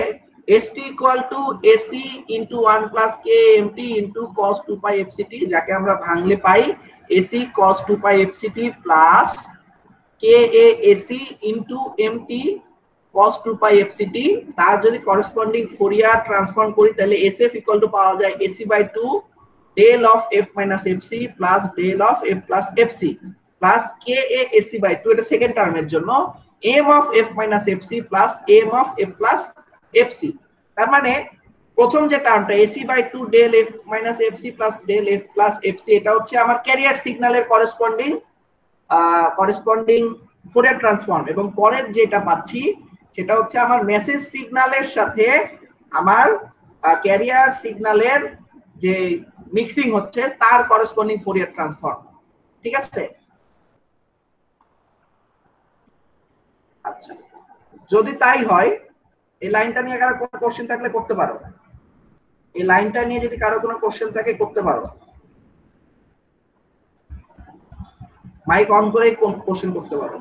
st equal to ac into 1 plus kmt into cos 2 pi fct, যাকে আমরা ভাঙলে পাই ac cos 2 pi fct plus kaac into mt cos 2 pi fct। তার যদি করেসপন্ডিং ফোরিয়ার ট্রান্সফর্ম করি তাহলে sf ইকুয়াল টু পাওয়া যায় ac by 2 del of f minus fc plus del of f plus fc plus kaac by 2, এটা second টার্মের জন্য m of f minus fc plus m of f plus fc। তার মানে প্রথম যে টার্মটা ac by 2 del f minus fc plus del f plus fc, এটা হচ্ছে আমার ক্যারিয়ার সিগন্যালের করেসপন্ডিং ফোরিয়ার ট্রান্সফর্ম, এবং পরের যেটা পাচ্ছি সেটা হচ্ছে আমার মেসেজ সিগন্যালের সাথে আমার ক্যারিয়ার সিগন্যালের যে মিক্সিং হচ্ছে তার করেসপন্ডিং ফোরিয়ার ট্রান্সফর্ম। ঠিক আছে? আচ্ছা, যদি তাই হয় এই লাইনটা নিয়ে কারো কোনো কোশ্চেন থাকলে করতে পারো, এই লাইনটা নিয়ে যদি কারো কোনো কোশ্চেন থাকে করতে পারো, মাইক অন করে কোশ্চেন করতে পারো।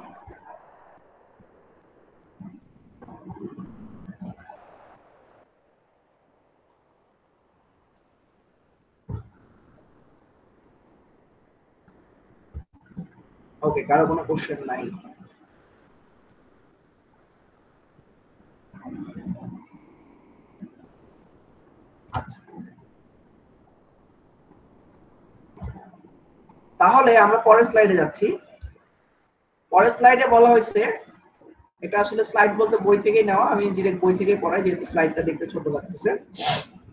ওকে, কারো কোনো কোশ্চেন নাই? আচ্ছা, তাহলে আমরা পরের স্লাইডে যাচ্ছি। পরের স্লাইডে বলা হয়েছে, এটা আসলে স্লাইড বলতে বই থেকেই নেওয়া, আমি ডিরেক্ট বই থেকে পড়াই যেহেতু স্লাইডটা দেখতে ছোট লাগতেছে।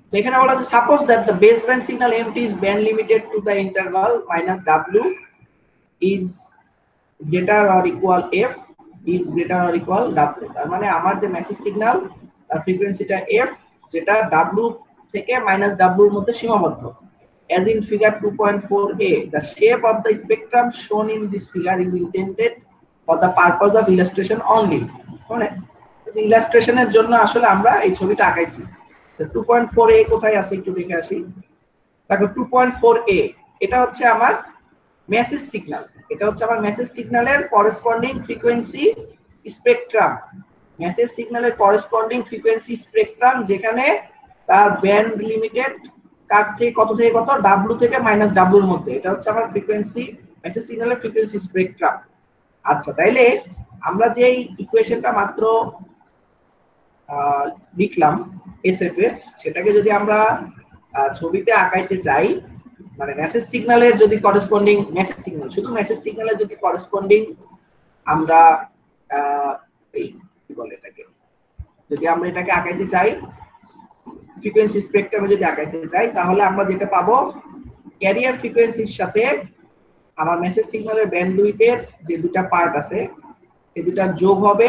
তো এখানে বলা আছে suppose that the base band signal mt is band limited to the interval -w is greater or equal f is greater or equal w। তার মানে আমার যে মেসেজ সিগন্যাল তার ফ্রিকোয়েন্সিটা f, যেটা w থেকে -w এর মধ্যে সীমাবদ্ধ। As in figure 2.4a, the shape of the spectrum shown in this figure is intended for the purpose of illustration only। মানে ইলাস্ট্রেশনের জন্য আসলে আমরা এই ছবিটা আঁকাইছি। তো 2.4a কোথায় আছে একটু দেখে আসি। দেখো 2.4a এটা হচ্ছে আমার মেসেজ সিগন্যাল, এটা হচ্ছে আমার মেসেজ সিগন্যালের করেসপন্ডিং ফ্রিকোয়েন্সি স্পেকট্রাম, মেসেজ সিগন্যালের করেসপন্ডিং ফ্রিকোয়েন্সি স্পেকট্রাম, যেখানে তার ব্যান্ড লিমিটেড কার থেকে কত থেকে কত, w থেকে -w এর মধ্যে। এটা হচ্ছে আমার ফ্রিকোয়েন্সি মেসেজ সিগন্যালের ফ্রিকোয়েন্সি স্পেকট্রাম। আচ্ছা, তাইলে আমরা যে ইকুয়েশনটা মাত্র লিখলাম এসএফ এর, সেটাকে যদি আমরা ছবিতে আঁকাইতে চাই, মানে মেসেজ সিগন্যালের যদি করেসপন্ডিং মেসেজ সিগন্যাল, শুধু মেসেজ সিগন্যালের যদি করেসপন্ডিং আমরা এই কি বলে এটাকে, যদি আমরা এটাকে আঁকাইতে চাই ফ্রিকোয়েন্সি স্পেকট্রামে যদি আঁকাইতে চাই, তাহলে আমরা যেটা পাবো ক্যারিয়ার ফ্রিকোয়েন্সির সাথে আমার মেসেজ সিগন্যালের ব্যান্ডউইথের যে দুটো পার্ট আছে এই দুটো যোগ হবে,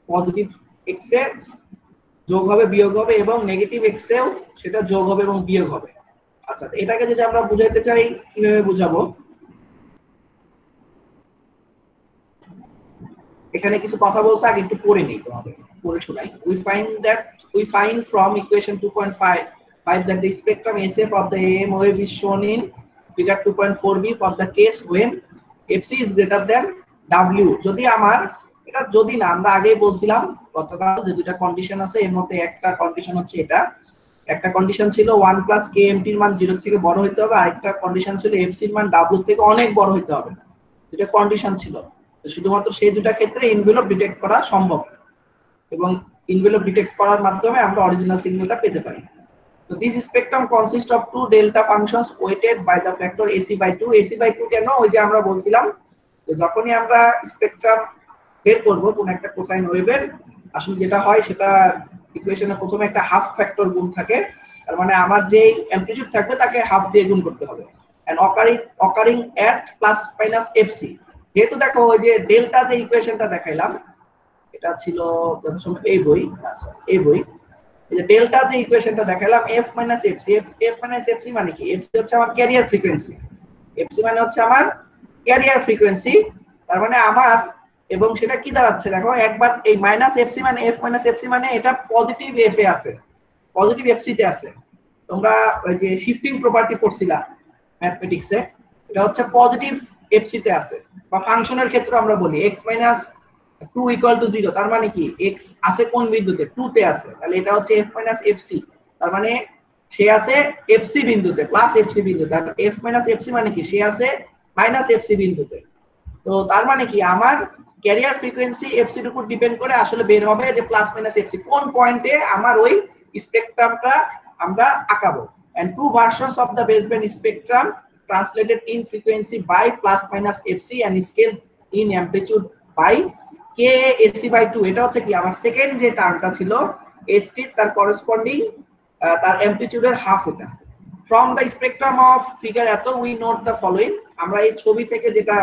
পজিটিভ এক্স এ যোগ হবে বিয়োগ হবে, এবং নেগেটিভ এক্স এও সেটা যোগ হবে এবং বিয়োগ হবে। আচ্ছা, এটাকে যদি আমরা বুঝাইতে চাই কিভাবে বুঝাবো, এখানে কিছু কথা বলছে, আগে একটু পড়ে নেই, তোমাদের পড়ে শোনাই। We find from equation 2.5 that the spectrum SF of the AM wave is shown in figure 2.4b for the case when fc is greater than w। যদি আমার এটা, যদি না, আমরা আগেই বলছিলাম গতকাল যে দুটো কন্ডিশন আছে, এর মধ্যে একটা কন্ডিশন হচ্ছে এটা, একটা কন্ডিশন ছিল 1 প্লাস kmt এর মান 0 থেকে বড় হইতে হবে, আরেকটা কন্ডিশন ছিল fc এর মান w থেকে অনেক বড় হইতে হবে। দুটো কন্ডিশন ছিল, তো শুধুমাত্র সেই দুটো ক্ষেত্রে এনভেলপ ডিটেক্ট করা সম্ভব, এবং এনভেলপ ডিটেক্ট করার মাধ্যমে আমরা অরিজিনাল সিগন্যালটা পেতে পারি। তো this spectrum consist of two delta functions weighted by the factor ac by 2। ac by 2 কেন? ওই যে আমরা বলছিলাম যে যখনই আমরা স্পেকট্রাম বের করব কোন একটা কোসাইন ওয়েভের, আসলে যেটা হয় সেটা ইকুয়েশনে প্রথমে একটা হাফ ফ্যাক্টর গুণ থাকে, তার মানে আমার যে অ্যামপ্লিটিউড থাকবে তাকে হাফ দিয়ে গুণ করতে হবে। and occurring at plus minus fc যেহেতু দেখো ওই যে ডেল্টা যে ইকুয়েশনটা দেখাইলাম এটা ছিল এই বই এই বই এই যে ডেল্টা যে ইকুয়েশনটা দেখাইলাম f minus fc f minus fc মানে কি fc হচ্ছে আমার ক্যারিয়ার ফ্রিকোয়েন্সি fc মানে হচ্ছে আমার ক্যারিয়ার ফ্রিকোয়েন্সি তার মানে আমার এবং সেটা কি দাঁড়াচ্ছে দেখো একবার এই মাইনাস fc মানে f minus fc মানে এটা পজিটিভ f এ আছে পজিটিভ fc তে আছে তোমরা ওই যে শিফটিং প্রপার্টি পড়ছিলা ম্যাথমেটিক্সে এটা হচ্ছে পজিটিভ fc তে আছে বা ফাংশনের ক্ষেত্রে আমরা বলি x - 2 = 0 তার মানে কি x আছে কোন বিন্দুতে 2 তে আছে তাহলে এটা হচ্ছে f - fc তার মানে সে আছে fc বিন্দুতে প্লাস fc বিন্দুতে আর f - fc মানে কি সে আছে মাইনাস fc বিন্দুতে তো তার মানে কি আমার ক্যারিয়ার ফ্রিকোয়েন্সি fc এর উপর ডিপেন্ড করে আসলে বের হবে যে প্লাস মাইনাস fc কোন পয়েন্টে আমার ওই স্পেকট্রামটা আমরা আঁকাবো and two versions of the baseband spectrum translated in frequency by plus minus fc and scale in amplitude by ka ac by 2 এটা হচ্ছে কি আমার সেকেন্ড যে টার্মটা ছিল st তার করেসপন্ডিং তার অ্যামপ্লিটিউডের হাফ এটা from the spectrum of figure এত we note the following আমরা এই ছবি থেকে যেটা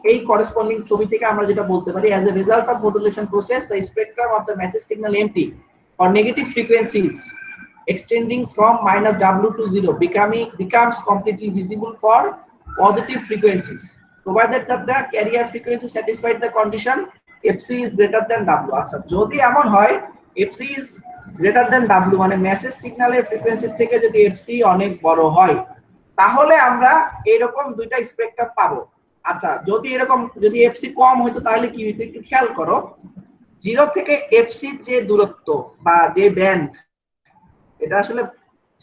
এই করেসপন্ডিং ছবি থেকে আমরা যেটা বলতে পারি as a result of modulation process the spectrum of the message signal empty or negative frequencies extending from minus w to 0 becomes completely visible for positive frequencies provided that the carrier frequency satisfied the condition fc is greater than w আচ্ছা যদি এমন হয় fc is greater than w মানে message সিগন্যালের frequency থেকে যদি fc অনেক বড় হয় তাহলে আমরা এরকম দুইটা স্পেকট্রাম পাবো আচ্ছা যদি এরকম যদি fc কম হতো তাহলে কি হতো একটু খেয়াল করো 0 থেকে fc যে দূরত্ব বা যে ব্যান্ড এটা আসলে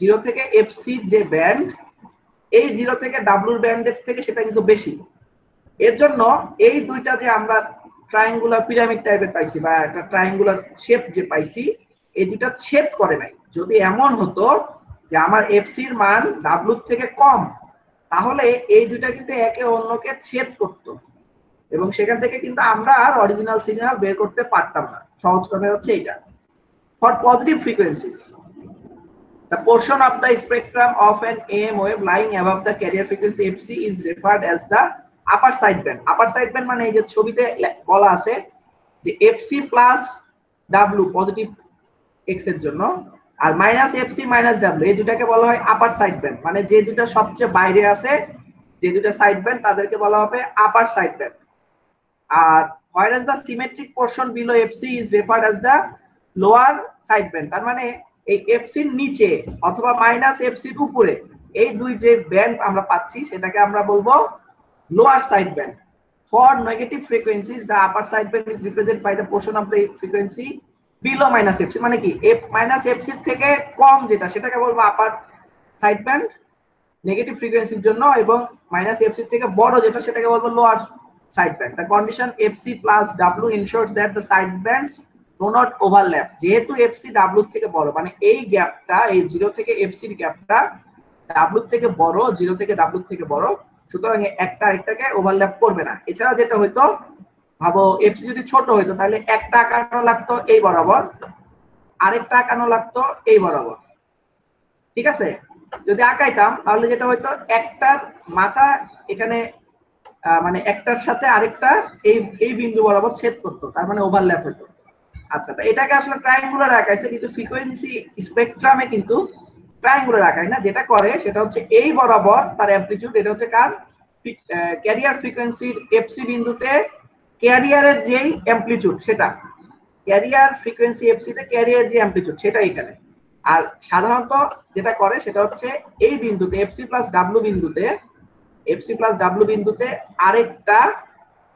0 থেকে fc যে ব্যান্ড এই 0 থেকে w ব্যান্ডের থেকে সেটা কিন্তু বেশি এর জন্য এই দুইটা যে আমরা ট্রায়াঙ্গুলার পিরামিড টাইপের পাইছি বা একটা ট্রায়াঙ্গুলার শেপ যে পাইছি এই দুটো ছেদ করে নাই যদি এমন হতো যে আমার fc এর মান w থেকে কম তাহলে এই দুইটা কিন্তু একে অন্যকে ছেদ করত এবং সেখান থেকে কিন্তু আমরা আর অরিজিনাল সিগন্যাল বের করতে পারতাম না সহজ কথা হচ্ছে এটা for positive frequencies the portion of the spectrum of an AM wave lying above the carrier frequency fc is referred as the upper sideband মানে এই যে ছবিতে বলা আছে যে fc plus w positive x এর জন্য আর মাইনাস fc মাইনাস w এই দুটাকে বলা হয় আপার সাইডব্যান্ড মানে যে দুটো সবচেয়ে বাইরে আছে যে দুটো সাইডব্যান্ড তাদেরকে বলা হবে আপার সাইডব্যান্ড আর whereas the symmetric portion below fc is referred as the lower sideband তার মানে এই fc এর নিচে অথবা মাইনাস fc এর উপরে এই দুই যে ব্যান্ড আমরা পাচ্ছি সেটাকে আমরা বলবো lower sideband for negative frequencies the upper sideband is represented by the portion of the frequency below minus fc মানে কি মাইনাস fc থেকে কম যেটা সেটাকে বলবো আপার সাইডব্যান্ড নেগেটিভ ফ্রিকোয়েন্সির জন্য এবং মাইনাস fc থেকে বড় যেটা সেটাকে বলবো lower sideband the condition fc plus w ensures that the sidebands do not overlap যেহেতু fc w থেকে বড় মানে এই গ্যাপটা এই 0 থেকে fc এর গ্যাপটা w থেকে বড় 0 থেকে w থেকে বড় সুতরাং একটা আরেকটাকে ওভারল্যাপ করবে না এছাড়া যেটা হইতো ভাবো fc যদি ছোট হইতো তাহলে একটা আঁকানো লাগতো এই বরাবর আরেকটা আঁকানো লাগতো এই বরাবর ঠিক আছে যদি আঁকাইতাম তাহলে যেটা হইতো একটার মাথা এখানে মানে একটার সাথে আরেকটা এই বিন্দু বরাবর ছেদ করতো তার মানে ওভারল্যাপ হতো আচ্ছা তো এটাকে আসলে ট্রায়াঙ্গুলার আঁকাইছে কিন্তু ফ্রিকোয়েন্সি স্পেকট্রামে কিন্তু ট্রায়াঙ্গুলার আঁকায় না যেটা করে সেটা হচ্ছে এই বরাবর তার অ্যামপ্লিটিউড এটা হচ্ছে কার ক্যারিয়ার ফ্রিকোয়েন্সির fc বিন্দুতে ক্যারিয়ারের যেই অ্যামপ্লিটিউড সেটা ক্যারিয়ার ফ্রিকোয়েন্সি fc তে ক্যারিয়ার যে অ্যামপ্লিটিউড সেটা এখানে আর সাধারণত যেটা করে সেটা হচ্ছে এই বিন্দুতে fc প্লাস w বিন্দুতে আরেকটা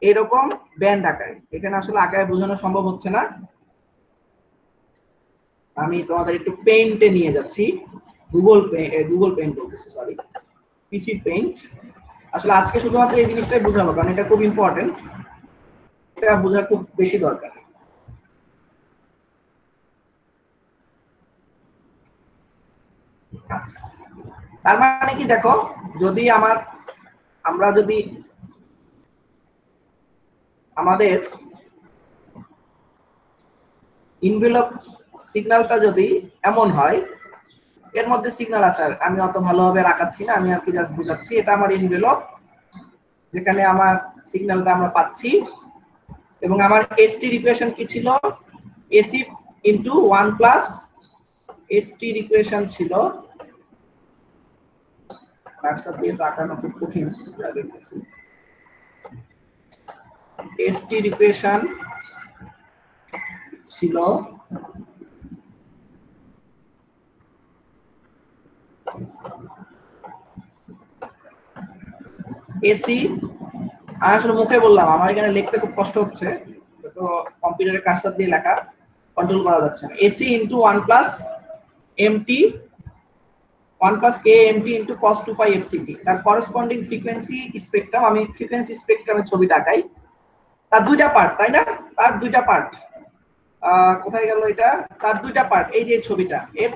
এরকম ব্যান্ড আঁকায় এখানে আসলে আঁকায় বোঝানো সম্ভব হচ্ছে না আমি তোমাদের একটু পেইন্টে নিয়ে যাচ্ছি গুগল পেইন্ট বলতেছি সরি পিসি পেইন্ট আসলে আজকে শুধুমাত্র এই জিনিসটাই বোঝাবো কারণ এটা খুব ইম্পর্টেন্ট এটা বোঝা খুব বেশি দরকার আচ্ছা তার মানে কি দেখো যদি আমরা যদি আমাদের ইনভেলপ সিগন্যালটা যদি এমন হয় এর মধ্যে সিগন্যাল আছে, আমি অত ভালোভাবে রাখাচ্ছি না, আমি আর কি জাস্ট বুঝাচ্ছি। এটা আমার এনভেলপ যেখানে আমার সিগন্যালটা আমরা পাচ্ছি, এবং আমার এসটি ইকুয়েশন কি ছিল, AC into 1 plus ST equation ছিল, তার সাথে আঁকানো খুব কঠিন লাগে। এসটি ইকুয়েশন ছিল এসি, আসলে মুখে বললাম, আমার এখানে লিখতে খুব কষ্ট হচ্ছে, তো কম্পিউটারের কার্সার দিয়ে লেখা কন্ট্রোল করা যাচ্ছে না। AC into 1 plus m t 1 plus k m t into cos 2 pi f c t, তার করেসপন্ডিং ফ্রিকোয়েন্সি স্পেকট্রাম, আমি ফ্রিকোয়েন্সি স্পেকট্রামের ছবি দেখাই। তার দুইটা পার্ট, তাই না? তার দুইটা পার্ট, কোথায় গেল এটা? তার দুইটা পার্ট, এই যে ছবিটা, এর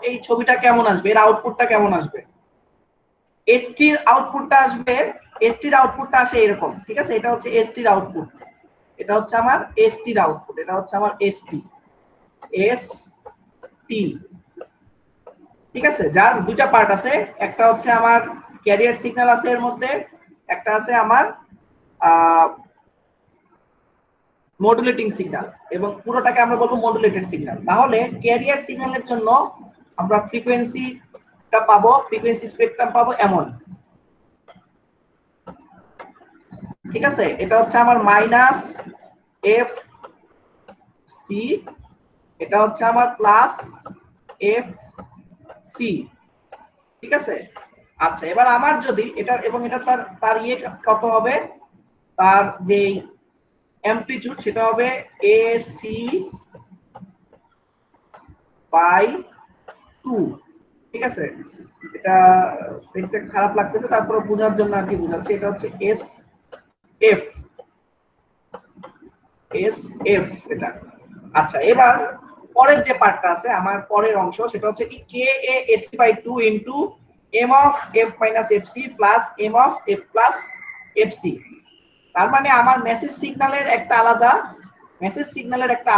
এই ছবিটা কেমন আসবে, এর আউটপুটটা কেমন আসবে? এসটির আউটপুটটা আসবে, এসটির আউটপুটটা আসে এরকম, ঠিক আছে? এটা হচ্ছে এসটির আউটপুট, এটা হচ্ছে আমার এসটির আউটপুট, এটা হচ্ছে আমার এসটি, ঠিক আছে? যার দুইটা পার্ট আছে, একটা হচ্ছে আমার ক্যারিয়ার সিগন্যাল আছে এর মধ্যে, একটা আছে আমার মডুলেটিং সিগন্যাল, এবং পুরোটাকে আমরা বলবো মডুলেটেড সিগন্যাল। তাহলে ক্যারিয়ার সিগন্যালের জন্য আমরা ফ্রিকোয়েন্সিটা পাবো, ফ্রিকোয়েন্সি স্পেকট্রাম পাবো এমন, ঠিক আছে? এটা হচ্ছে আমার মাইনাস এফ সি, এটা হচ্ছে আমার প্লাস এফ সি, ঠিক আছে? আচ্ছা, এবার আমার যদি এটা এবং এটা তার ইয়ে কত হবে, তার যে অ্যামপ্লিটিউড সেটা হবে এসি বাই 2, ঠিক আছে? এটা দেখতে খারাপ লাগতেছে, তারপরে বোঝার জন্য আর কি বোঝাচ্ছি। এটা হচ্ছে এস এফ এটা। আচ্ছা, এবার পরের যে পার্টটা আছে, আমার পরের অংশ, সেটা হচ্ছে কি k A AC by 2 into M of f minus f c plus M of f plus f c. তার মানে আমার মেসেজ সিগন্যালের একটা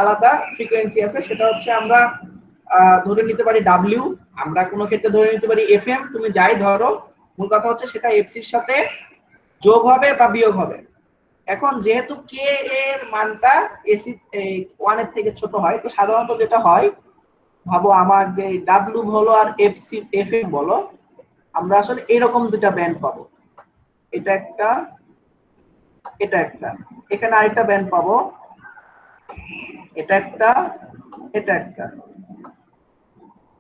আলাদা ফ্রিকোয়েন্সি আছে, সেটা হচ্ছে আমরা ধরে নিতে পারি ডাব্লিউ, আমরা কোনো ক্ষেত্রে ধরে নিতে পারি এফএম, তুমি যাই ধরো, মূল কথা হচ্ছে সেটা এফসির সাথে যোগ হবে বা বিয়োগ হবে। এখন যেহেতু কে এর মানটা এসি 1 এর থেকে ছোট হয়, তো সাধারণত যেটা হয়, ভাবো আমার যে ডাব্লিউ বলো আর এফসি এফএম বলো, আমরা আসলে এরকম দুটো ব্যান্ড পাবো, এটা একটা, এটা একটা, এখানে আরেকটা ব্যান্ড পাবো, এটা একটা, এটা একটা,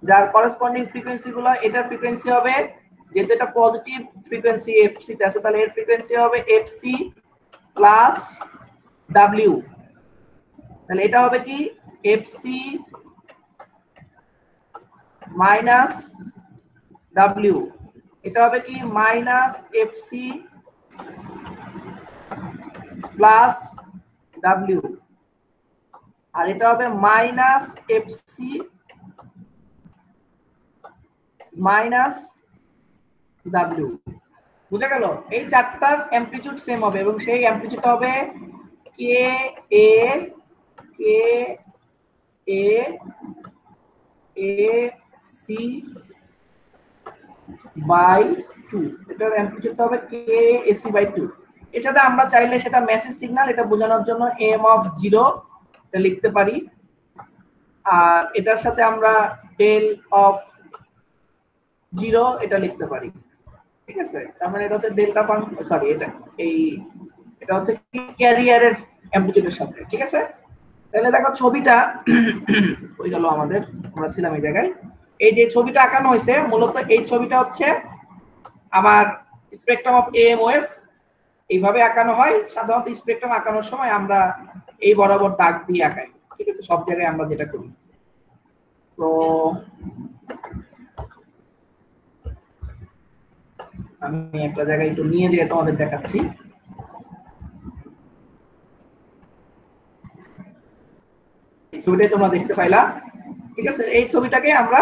যার করেসপন্ডিং ফ্রিকোয়েন্সি গুলো, এটার ফ্রিকোয়েন্সি হবে, যেহেতু এটা পজিটিভ ফ্রিকোয়েন্সি এফসি তে আছে, তাহলে এর ফ্রিকোয়েন্সি হবে এফসি প্লাস ডাব্লিউ, তাহলে এটা হবে কি এফসি মাইনাস ডাব্লিউ, এটা হবে কি মাইনাস এফসি প্লাস ডাব্লিউ, আর এটা হবে মাইনাস এফসি মাইনাস ডাব্লিউ। বুঝা গেল? এই চারটার অ্যামপ্লিটিউড সেম হবে, এবং সেই অ্যামপ্লিটিউড হবে কে এ সি বাই 2, এটার অ্যামপ্লিটিউড হবে কে এসি বাই 2। এর সাথে আমরা চাইলে সেটা মেসেজ সিগন্যাল, এটা বোঝানোর জন্য এম অফ 0 এটা লিখতে পারি, আর এটার সাথে আমরা ডেল অফ 0 এটা লিখতে পারি, ঠিক আছে? তার মানে এটা হচ্ছে ডেল্টা ফাংশন, সরি এটা হচ্ছে ক্যারিয়ারের অ্যামপ্লিটিউডের সাথে, ঠিক আছে? তাহলে দেখো ছবিটা হয়ে গেল আমাদের, আমরা ছিলাম এই জায়গায়। এই যে ছবিটা আঁকানো হয়েছে, মূলত এই ছবিটা হচ্ছে আমার স্পেকট্রাম অফ এম ওয়েভ, এইভাবে আঁকানো হয় সাধারণত। স্পেকট্রাম আঁকানোর সময় আমরা এই বরাবর দাগ দিয়ে আঁকাই, ঠিক আছে? সব জায়গায় আমরা যেটা করি। তো আমি একটা জায়গায় একটু নিয়ে যেয়ে তোমাদের দেখাচ্ছি। ছবিটাই তোমরা দেখতে পাইলা, ঠিক আছে? এই ছবিটাকে আমরা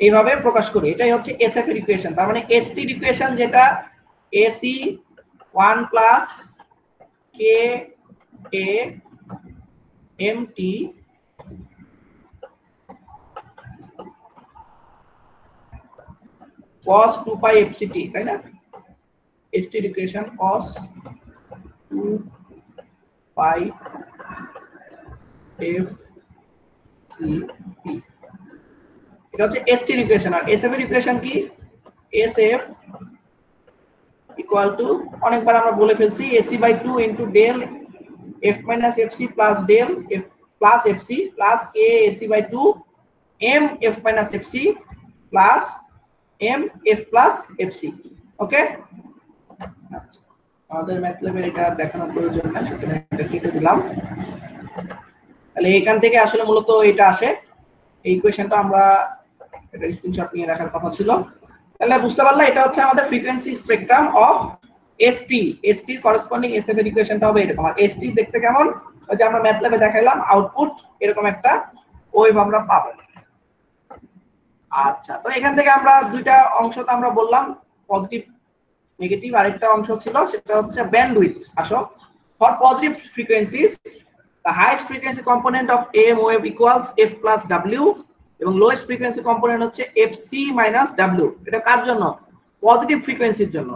এইভাবে প্রকাশ করি, এটাই হচ্ছে এসএফ এর ইকুয়েশন। তার মানে এসটি এর ইকুয়েশন যেটা AC 1 plus K A MT cos 2 pi fct, তাই না? st equation cos 2 pi fct, এটা হচ্ছে st এর ইকুয়েশন। আর sf এর ইকুয়েশন কি? sf ইকুয়াল টু, অনেকবার আমরা বলে ফেলছি, ac/2 into del f minus fc plus del f plus fc plus a ac/2 m f minus fc plus m f plus fc। Okay, আচ্ছা, আমাদের ম্যাথল্যাবের এটা দেখানোর প্রয়োজন না, সুতরাং এটা কেটে দিলাম। তাহলে এখান থেকে আসলে মূলত এটা আসে, এই ইকুয়েশনটা আমরা এটা স্ক্রিনশট নিয়ে রাখার কথা ছিল। তাহলে বুঝতে পারলে এটা হচ্ছে আমাদের frequency spectrum of st। st এর করেসপন্ডিং sf এর ইকুয়েশনটা হবে এরকম। আর st দেখতে কেমন, ওই যে আমরা ম্যাথল্যাবে দেখাইলাম, আউটপুট এরকম একটা ওয়েভ আমরা পাবো। আচ্ছা, তো এখান থেকে আমরা দুইটা অংশ তো আমরা বললাম, পজিটিভ নেগেটিভ। আরেকটা অংশ ছিল সেটা হচ্ছে ব্যান্ডউইথ। আসো, for positive frequencies the highest frequency component of AM wave equals f plus w এবং lowest frequency component হচ্ছে fc minus w। এটা কার জন্য? পজিটিভ ফ্রিকোয়েন্সির জন্য।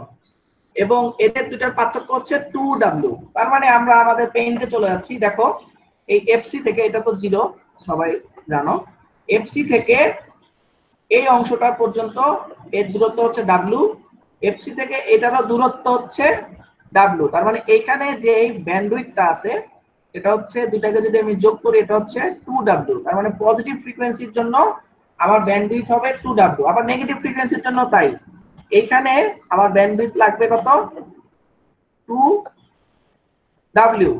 এবং এদের দুটার পার্থক্য হচ্ছে 2w। তার মানে আমরা আমাদের পেইন্টে চলে যাচ্ছি। দেখো, এই fc থেকে, এটা তো 0 সবাই জানো, fc থেকে এই অংশটার পর্যন্ত এর দূরত্ব হচ্ছে w, fc থেকে এটারও দূরত্ব হচ্ছে w। তার মানে এইখানে যে এই ব্যান্ডউইথটা আছে, এটা হচ্ছে দুটাকে যদি আমি যোগ করি, এটা হচ্ছে 2w। তার মানে পজিটিভ ফ্রিকোয়েন্সির জন্য আমার ব্যান্ডউইথ হবে 2w। আবার নেগেটিভ ফ্রিকোয়েন্সির জন্য তাই, এইখানে আমার ব্যান্ডউইথ লাগবে কত? 2w।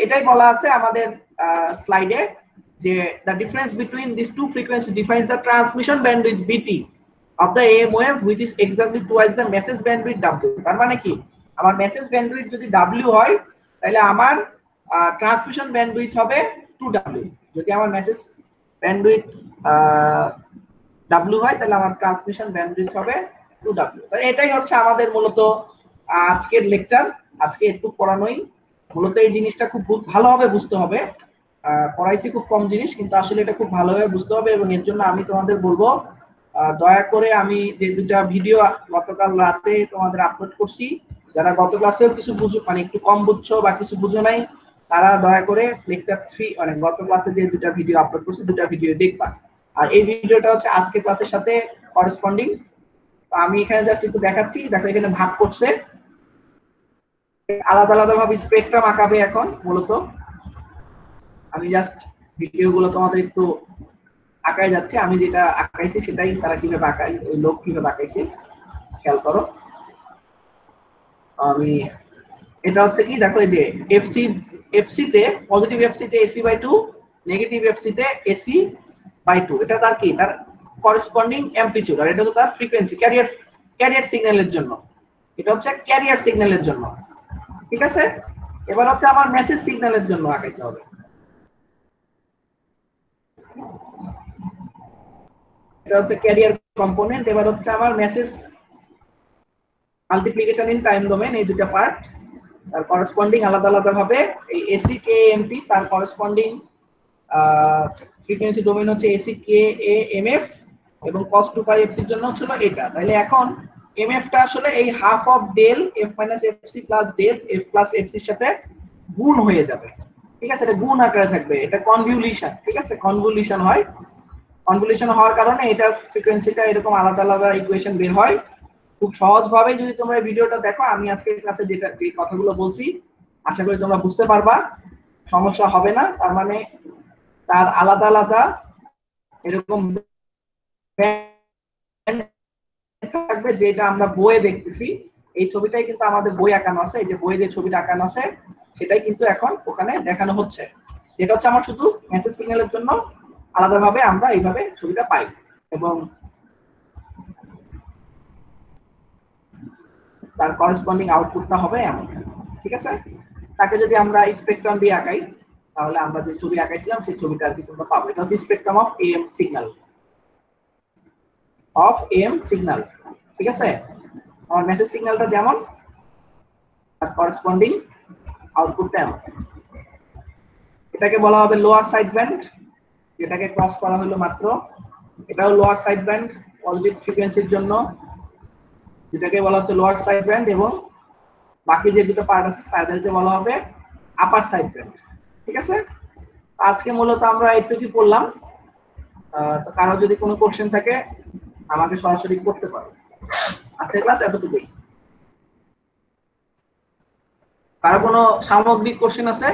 এটাই বলা আছে আমাদের স্লাইডে যে the difference between these two frequencies defines the transmission bandwidth bt of the AM wave which is exactly twice the message bandwidth w। তার মানে কি, আমার মেসেজ ব্যান্ডউইথ যদি w হয় তাহলে আমার ট্রান্সমিশন ব্যান্ডউইথ হবে 2w। যদি আমার মেসেজ ব্যান্ডউইথ w হয় তাহলে আমার ট্রান্সমিশন ব্যান্ডউইথ হবে 2w। তাহলে এটাই হচ্ছে আমাদের মূলত আজকের লেকচার। আজকে একটু পড়ানোই, মূলত এই জিনিসটা খুব ভালোভাবে বুঝতে হবে। পড়াইছি খুব কম জিনিস, কিন্তু আসলে এটা খুব ভালোভাবে বুঝতে হবে। এবং এর জন্য আমি তোমাদের বলবো, দয়া করে আমি যে দুটা ভিডিও গতকাল রাতে তোমাদের আপলোড করছি, যারা গত ক্লাসেও কিছু বুঝো, মানে একটু কম বুঝছো বা কিছু বুঝো নাই, তারা দয়া করে লেকচার 3, মানে গত ক্লাসে যে দুটা ভিডিও আপলোড করছি, দুটা ভিডিও দেখবা। আর এই ভিডিওটা হচ্ছে আজকে ক্লাসের সাথে করেসপন্ডিং। আমি এখানে জাস্ট একটু দেখাচ্ছি। দেখো, এখানে ভাগ করছে, আলাদা আলাদা ভাবে স্পেকট্রাম আঁকাবে। এখন মূলত আমি জাস্ট ভিডিওগুলো তোমাদের একটু আঁকায় যাচ্ছে, আমি যেটা আঁকাইছি সেটাই তারা কিভাবে আঁকায়, ওই লোক কিভাবে আঁকাইছে খেয়াল করো। আমি এটা হচ্ছে কি, দেখো এই যে এফসি তে, পজিটিভ এফসি তে ac/2, নেগেটিভ এফসি তে ac/2। এটা তার কি, তার করেসপন্ডিং অ্যামপ্লিটিউড। আর এটা তো তার ফ্রিকোয়েন্সি, ক্যারিয়ার সিগন্যালের জন্য। এটা হচ্ছে ক্যারিয়ার সিগন্যালের জন্য, ঠিক আছে? এবার হচ্ছে আমার মেসেজ সিগন্যালের জন্য আঁকাইতে হবে। এটা হচ্ছে ক্যারিয়ার কম্পোনেন্ট। এবার হচ্ছে আমার message multiplication in time domain, এই দুটো পার্ট, তার করেসপন্ডিং আলাদা আলাদা ভাবে এই এসি কে এমটি, তার করেসপন্ডিং ফ্রিকোয়েন্সি ডোমেন হচ্ছে এসি কে এ এমএফ, এবং cos 2 pi fc এর জন্য ছিল এটা। তাহলে এখন এমএফ টা আসলে এই half of del f minus fc plus del f plus fc এর সাথে গুণ হয়ে যাবে, ঠিক আছে? এটা গুণ আকারে থাকবে, এটা কনভলিউশন, ঠিক আছে? কনভলিউশন হয়, কনভলিউশন হওয়ার কারণে এটার ফ্রিকোয়েন্সিটা এরকম আলাদা আলাদা ইকুয়েশন বের হয়। খুব সহজভাবে যদি তোমরা এই ভিডিওটা দেখো, আমি আজকে ক্লাসে যে কথাগুলো বলছি আশা করি তোমরা বুঝতে পারবা, সমস্যা হবে না। তার মানে তার আলাদা আলাদা এরকম থাকবে, যেটা আমরা বইয়ে দেখতেছি। এই ছবিটাই কিন্তু আমাদের বই আঁকানো আছে, এই যে বইয়ে যে ছবিটা আঁকানো আছে সেটাই কিন্তু এখন ওখানে দেখানো হচ্ছে। যেটা হচ্ছে আমার শুধু মেসেজ সিগন্যালের জন্য আলাদাভাবে আমরা এইভাবে ছবিটা পাই, এবং তার করেসপন্ডিং আউটপুটটা হবে এমন, ঠিক আছে? তাকে যদি আমরা স্পেকট্রাম দিয়ে আঁকাই, তাহলে আমরা যে ছবি আঁকাইছিলাম সেই ছবিটা আর কি তোমরা পাবো। এটা হচ্ছে স্পেকট্রাম অফ এএম সিগন্যাল, ঠিক আছে? আমার মেসেজ সিগন্যালটা যেমন, তার করেসপন্ডিং আউটপুটটা এমন। এটাকে বলা হবে লোয়ার সাইড ব্যান্ড, যেটাকে ক্রস করা হলো মাত্র। এটাও লোয়ার সাইড ব্যান্ড, পজিটিভ ফ্রিকোয়েন্সির জন্য, যেটাকে বলা হচ্ছে লোয়ার সাইড ব্যান্ড, এবং বাকি যে দুটো পার্ট আছে তাদেরকে বলা হবে আপার সাইড ব্যান্ড। ঠিক আছে, আজকে মূলত আমরা এইটুকুই পড়লাম। তো কারো যদি কোনো কোশ্চেন থাকে আমাকে সরাসরি করতে পারো। আজকের ক্লাস এতটুকুই। কারো কোনো সামগ্রিক কোশ্চেন আছে?